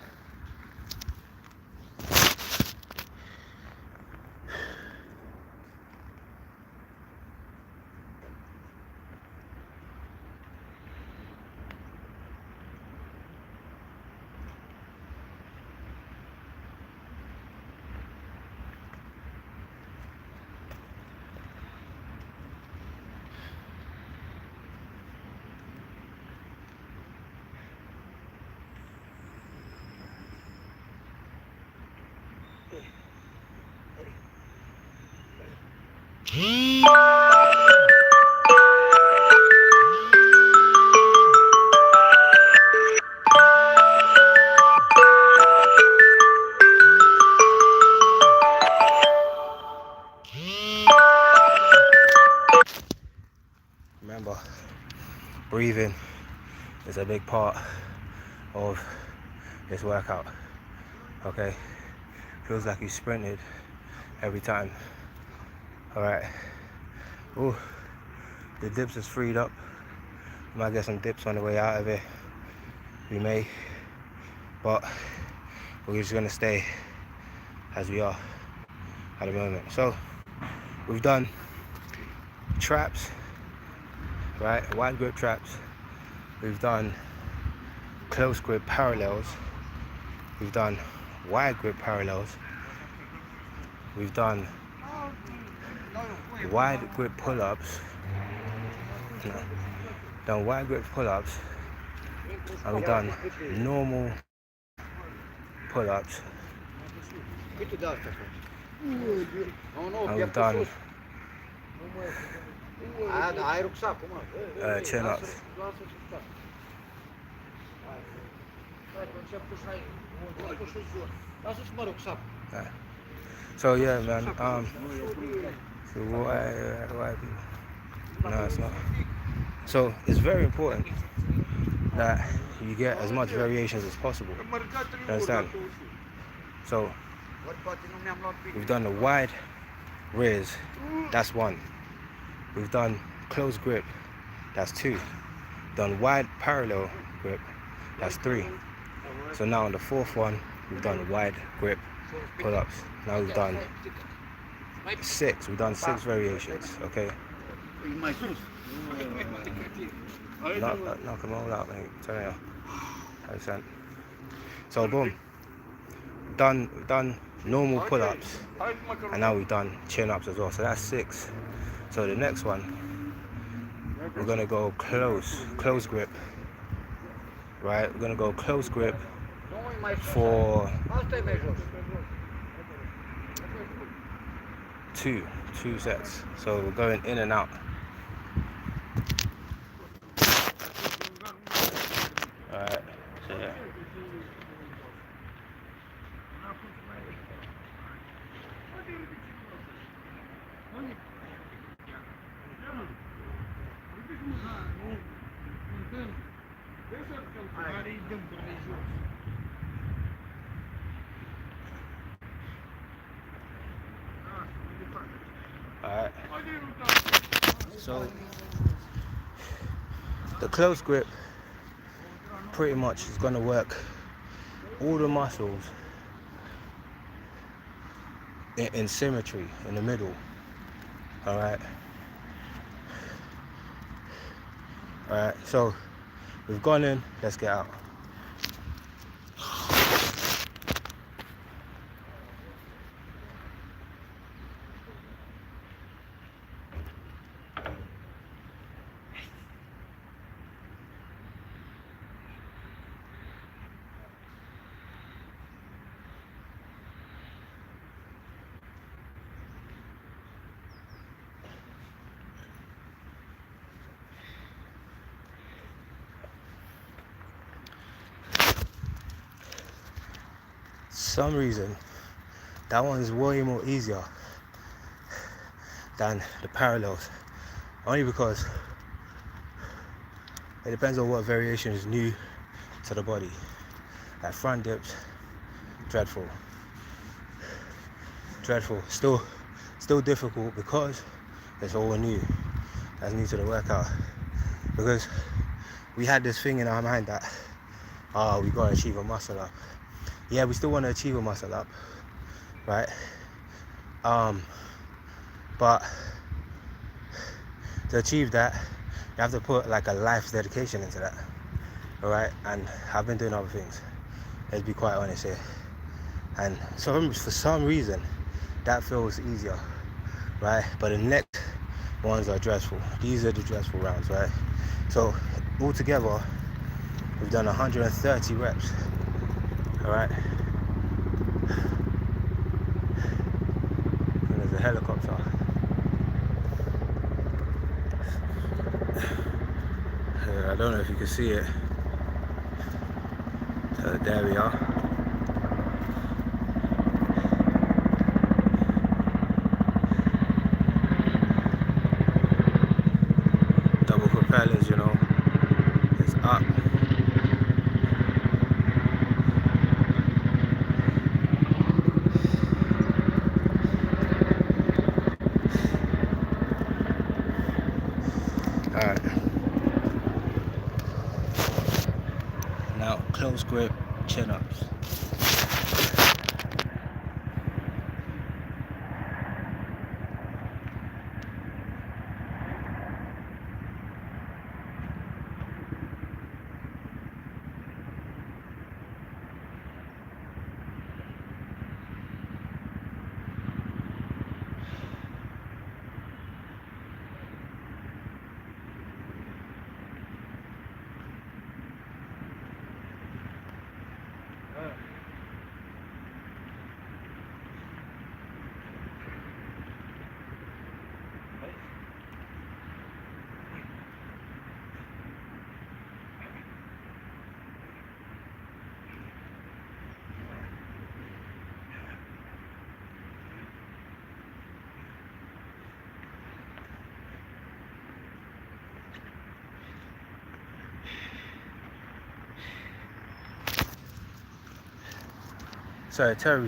Remember, breathing is a big part of this workout. Okay, feels like you sprinted every time. All right. Ooh, the dips is freed up. We might get some dips on the way out of it. We may, but we're just gonna stay as we are at the moment. So we've done traps, right? Wide grip traps. We've done close grip parallels. We've done wide grip parallels. We've done wide grip pull-ups. No, done wide grip pull-ups, and we've done normal pull-ups. And we've done chin-ups. So yeah, man. So why people? No, it's not. So it's very important that you get as much variations as possible. You understand? So we've done the wide raise, that's one. We've done close grip, that's two. Done wide parallel grip, that's three. So now on the fourth one, we've done wide grip pull-ups. Now we've done six. We've done 6 variations. Okay. Knock them all out, mate. Tell you. Understand? So boom. Done normal pull-ups, and now we've done chin-ups as well. So that's 6. So the next one, we're gonna go close grip. Right? We're gonna go close grip for two sets. So we're going in and out. Alright, so yeah. Alright. So the close grip pretty much is gonna work all the muscles in symmetry in the middle. Alright. Alright, so we've gone in, let's get out. Some reason that one is way more easier than the parallels. only because it depends on what variation is new to the body. Like front dips, dreadful. Still difficult because it's all new. That's new to the workout. Because we had this thing in our mind that, we gotta achieve a muscle up. Yeah, we still want to achieve a muscle up, right? But to achieve that, you have to put like a life's dedication into that, all right? And I've been doing other things, let's be quite honest here. And so for some reason, that feels easier, right? But the next ones are dreadful. These are the dreadful rounds, right? So altogether, we've done 130 reps, all right? And there's a helicopter. I don't know if you can see it. There we are. Double propellers, you know, it's up. Alright. Now close grip chin-ups.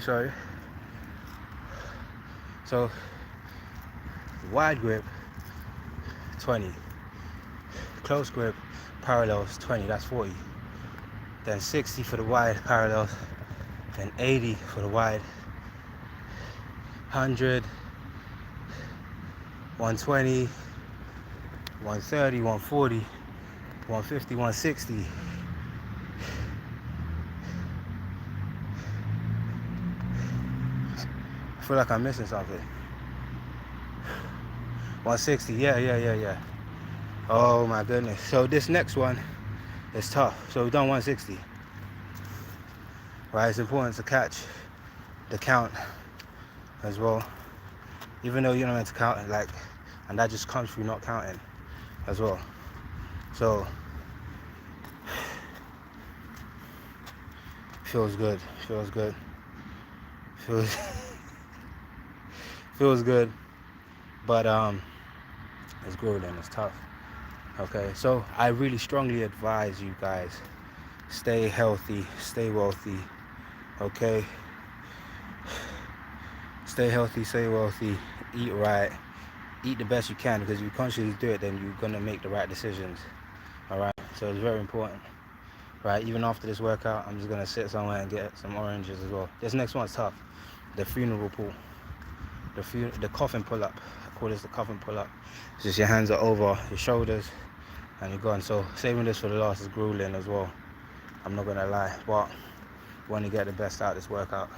Sorry. So wide grip 20, close grip parallels 20, that's 40. Then 60 for the wide parallels, then 80 for the wide, 100, 120, 130, 140, 150, 160. I feel like I'm missing something. 160, yeah. Oh my goodness. So this next one is tough. So we've done 160. Right, it's important to catch the count as well. Even though you're not meant to count it, like, and that just comes through not counting as well. So feels good. Feels good. But it's grueling, it's tough. Okay, so I really strongly advise you guys, stay healthy, stay wealthy, okay? Stay healthy, stay wealthy, eat right, eat the best you can, because if you consciously do it, then you're gonna make the right decisions, all right? So it's very important, right? Even after this workout, I'm just gonna sit somewhere and get some oranges as well. This next one's tough, the funeral pull, the coffin pull-up. I call this the coffin pull-up. It's just your hands are over your shoulders and you're gone. So saving this for the last is grueling as well, I'm not gonna lie, but you want to get the best out of this workout.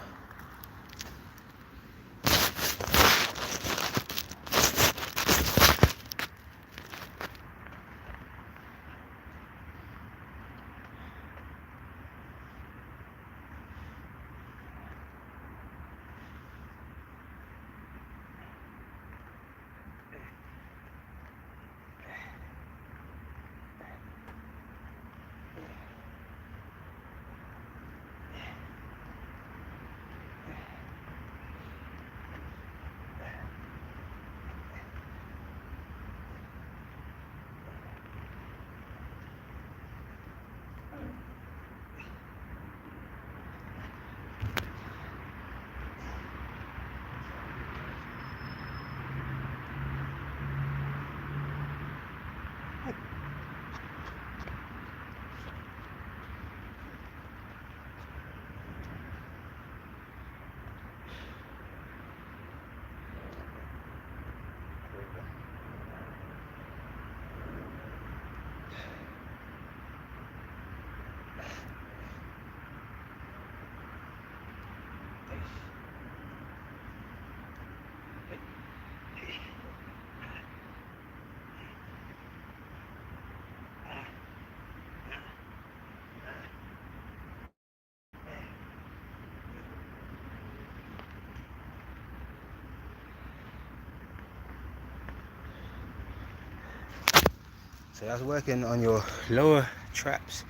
So that's working on your lower traps,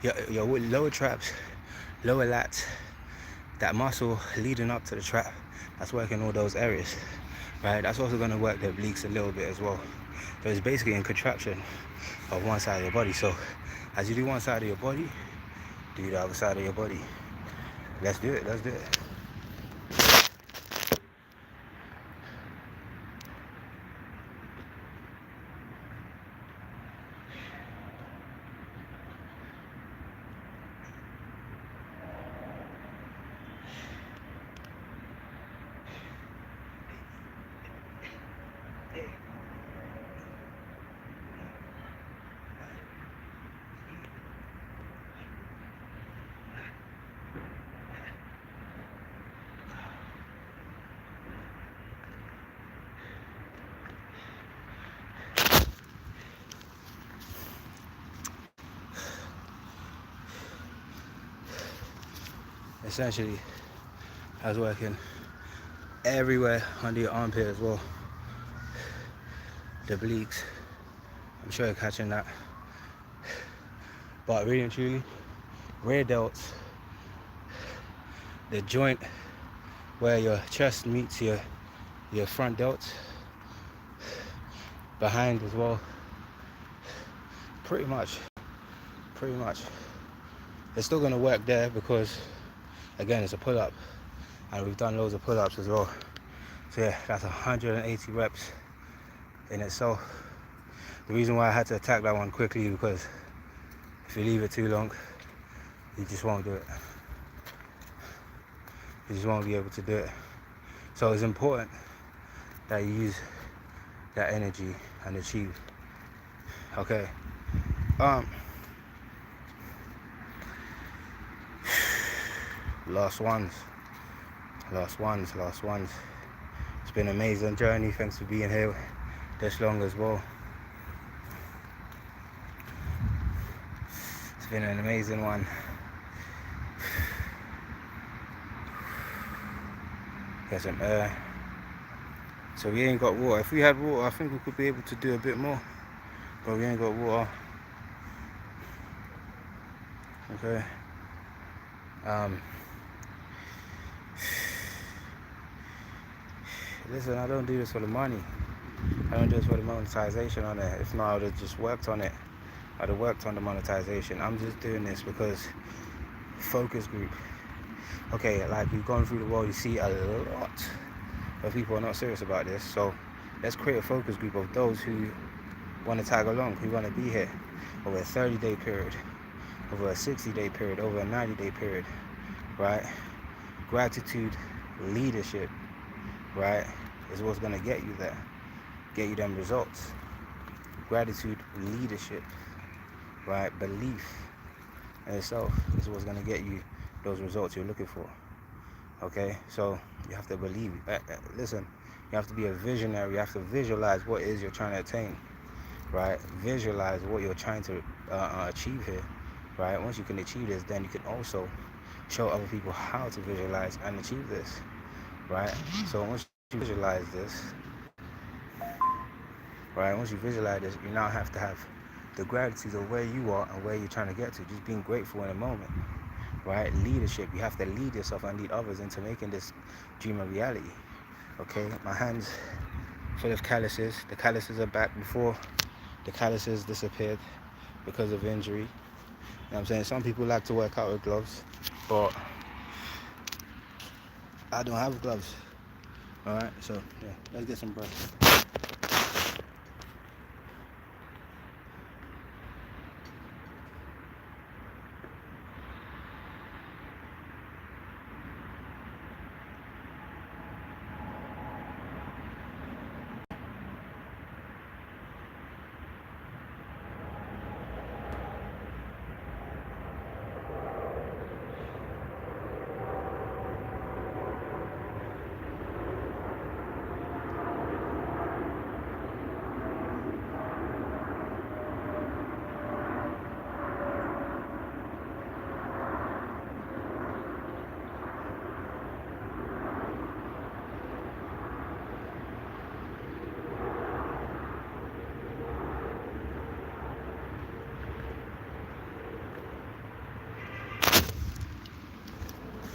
your lower traps, lower lats, that muscle leading up to the trap. That's working all those areas, right? That's also going to work the obliques a little bit as well. So it's basically in contraction of one side of your body. So as you do one side of your body, do the other side of your body. Let's do it. Let's do it. Essentially, I was working everywhere under your armpit as well. The obliques, I'm sure you're catching that. But really and truly, rear delts, the joint where your chest meets your front delts, behind as well. Pretty much. It's still gonna work there because, again, it's a pull-up, and we've done loads of pull-ups as well. So yeah, that's 180 reps in itself. The reason why I had to attack that one quickly, because if you leave it too long, you just won't do it. You just won't be able to do it. So it's important that you use that energy and achieve. Okay. Last ones. It's been an amazing journey. Thanks for being here this long as well. It's been an amazing one. Get some air. So we ain't got water. If we had water, I think we could be able to do a bit more. But we ain't got water. Okay. Listen, I don't do this for the money. I don't do this for the monetization on it. If not, I would have just worked on it. I'd have worked on the monetization. I'm just doing this because focus group. Okay, like you've gone through the world, you see a lot of people are not serious about this. So let's create a focus group of those who want to tag along, who want to be here over a 30-day period, over a 60-day period, over a 90-day period, right? Gratitude, leadership, right, is what's going to get you there, get you them results. Gratitude, leadership, right, belief in itself is what's going to get you those results you're looking for. Okay, so you have to believe. Listen, you have to be a visionary. You have to visualize what it is you're trying to attain, right? Visualize what you're trying to achieve here, right? Once you can achieve this, then you can also show other people how to visualize and achieve this, right? So once you visualize this, right, once you visualize this, you now have to have the gratitude of where you are and where you're trying to get to, just being grateful in a moment, right? Leadership, you have to lead yourself and lead others into making this dream a reality. Okay, my hands full of calluses. The calluses are back. Before, the calluses disappeared because of injury. You know what I'm saying? Some people like to work out with gloves, but I don't have gloves. Alright, so yeah, let's get some breath.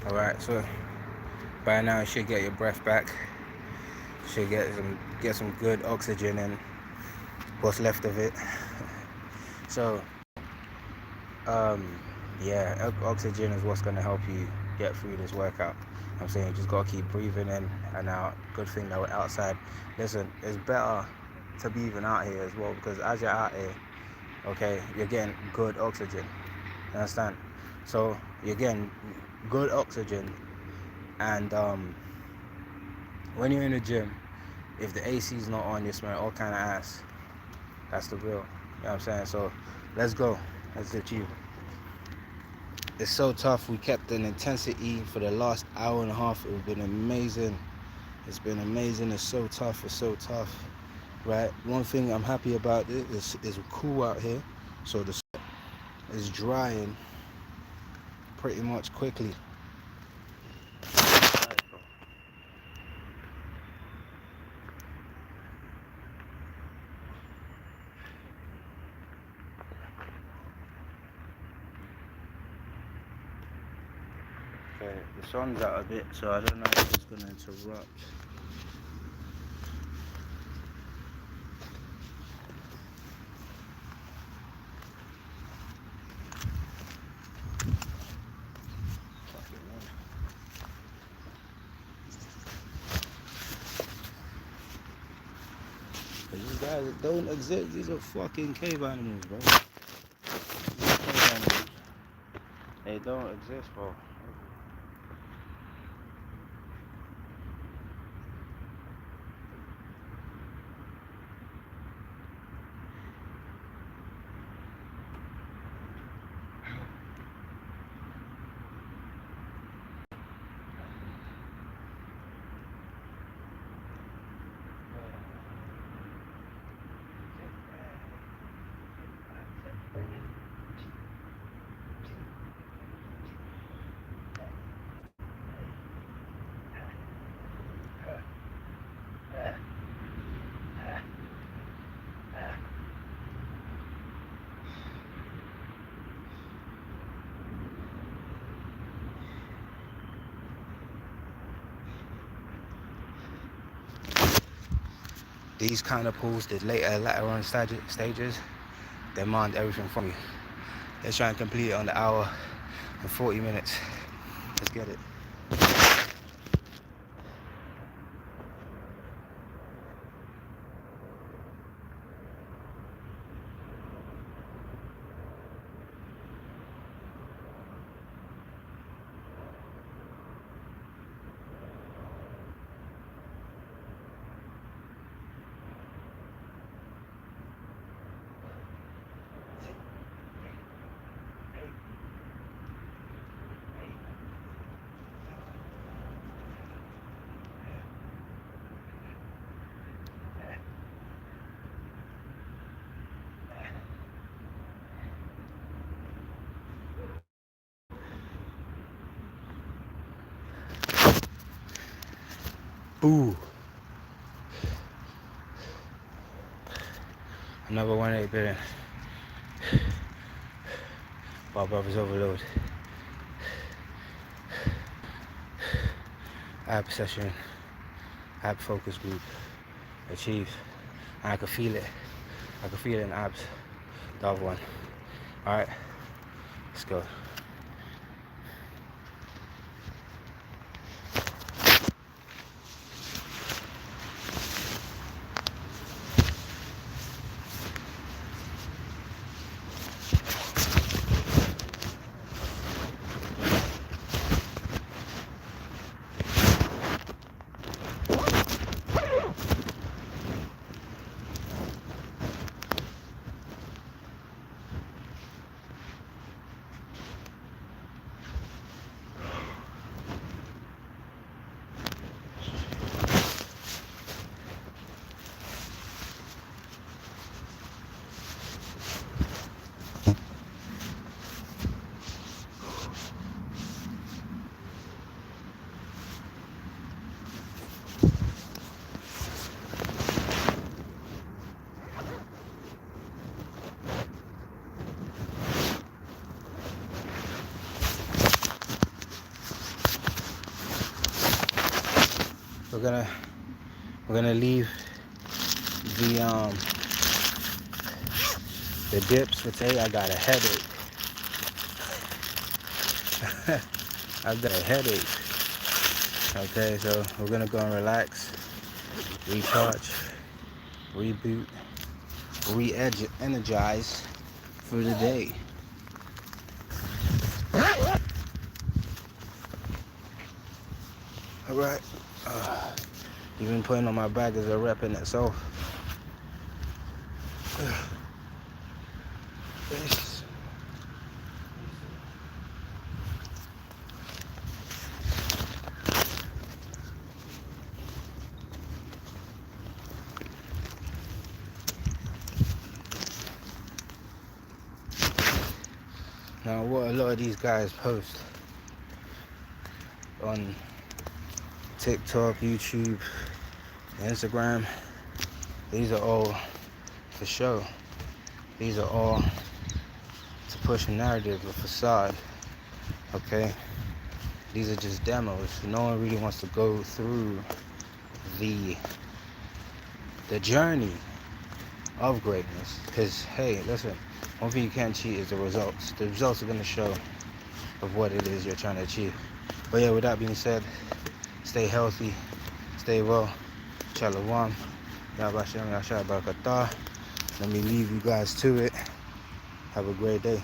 All right, so by now you should get your breath back. Should get some good oxygen in what's left of it. So yeah, oxygen is what's gonna help you get through this workout. I'm saying you just gotta keep breathing in and out. Good thing that we're outside. Listen, it's better to be even out here as well, because as you're out here, okay, you're getting good oxygen. You understand? So you're getting good oxygen, and when you're in the gym, if the AC's not on, you smell all kind of ass. That's the real. You know what I'm saying? So let's go. Let's achieve. It's so tough. We kept an intensity for the last hour and a half. It's been amazing. It's been amazing. It's so tough. It's so tough. Right? One thing I'm happy about is it's cool out here. So the sweat is drying pretty much quickly. Okay, the sun's out a bit, so I don't know if it's gonna interrupt. These guys don't exist. These are fucking cave animals, bro. These are cave animals. They don't exist, bro. These kind of pools, the later on stages, demand everything from you. Let's try and complete it on the hour and 40 minutes. Let's get it. Boo. Another 1.8 billion. Bar Brothers Overload. Ab session. Ab focus group. Achieve. And I can feel it. I can feel it in abs. The other one. Alright. Let's go. we're gonna leave the dips for today. I got a headache. I got a headache. Okay, so we're gonna go and relax, recharge, reboot, re-energize for the day. All right. Even putting on my bag is a rep in itself. Now, what a lot of these guys post on TikTok, YouTube, Instagram, these are all for show. These are all to push a narrative, a facade, okay? These are just demos. No one really wants to go through the journey of greatness. Because, hey, listen, one thing you can't cheat is the results. The results are going to show of what it is you're trying to achieve. But yeah, with that being said, stay healthy, stay well. Shalom. Yabashem Yashai Barakatah. Let me leave you guys to it. Have a great day.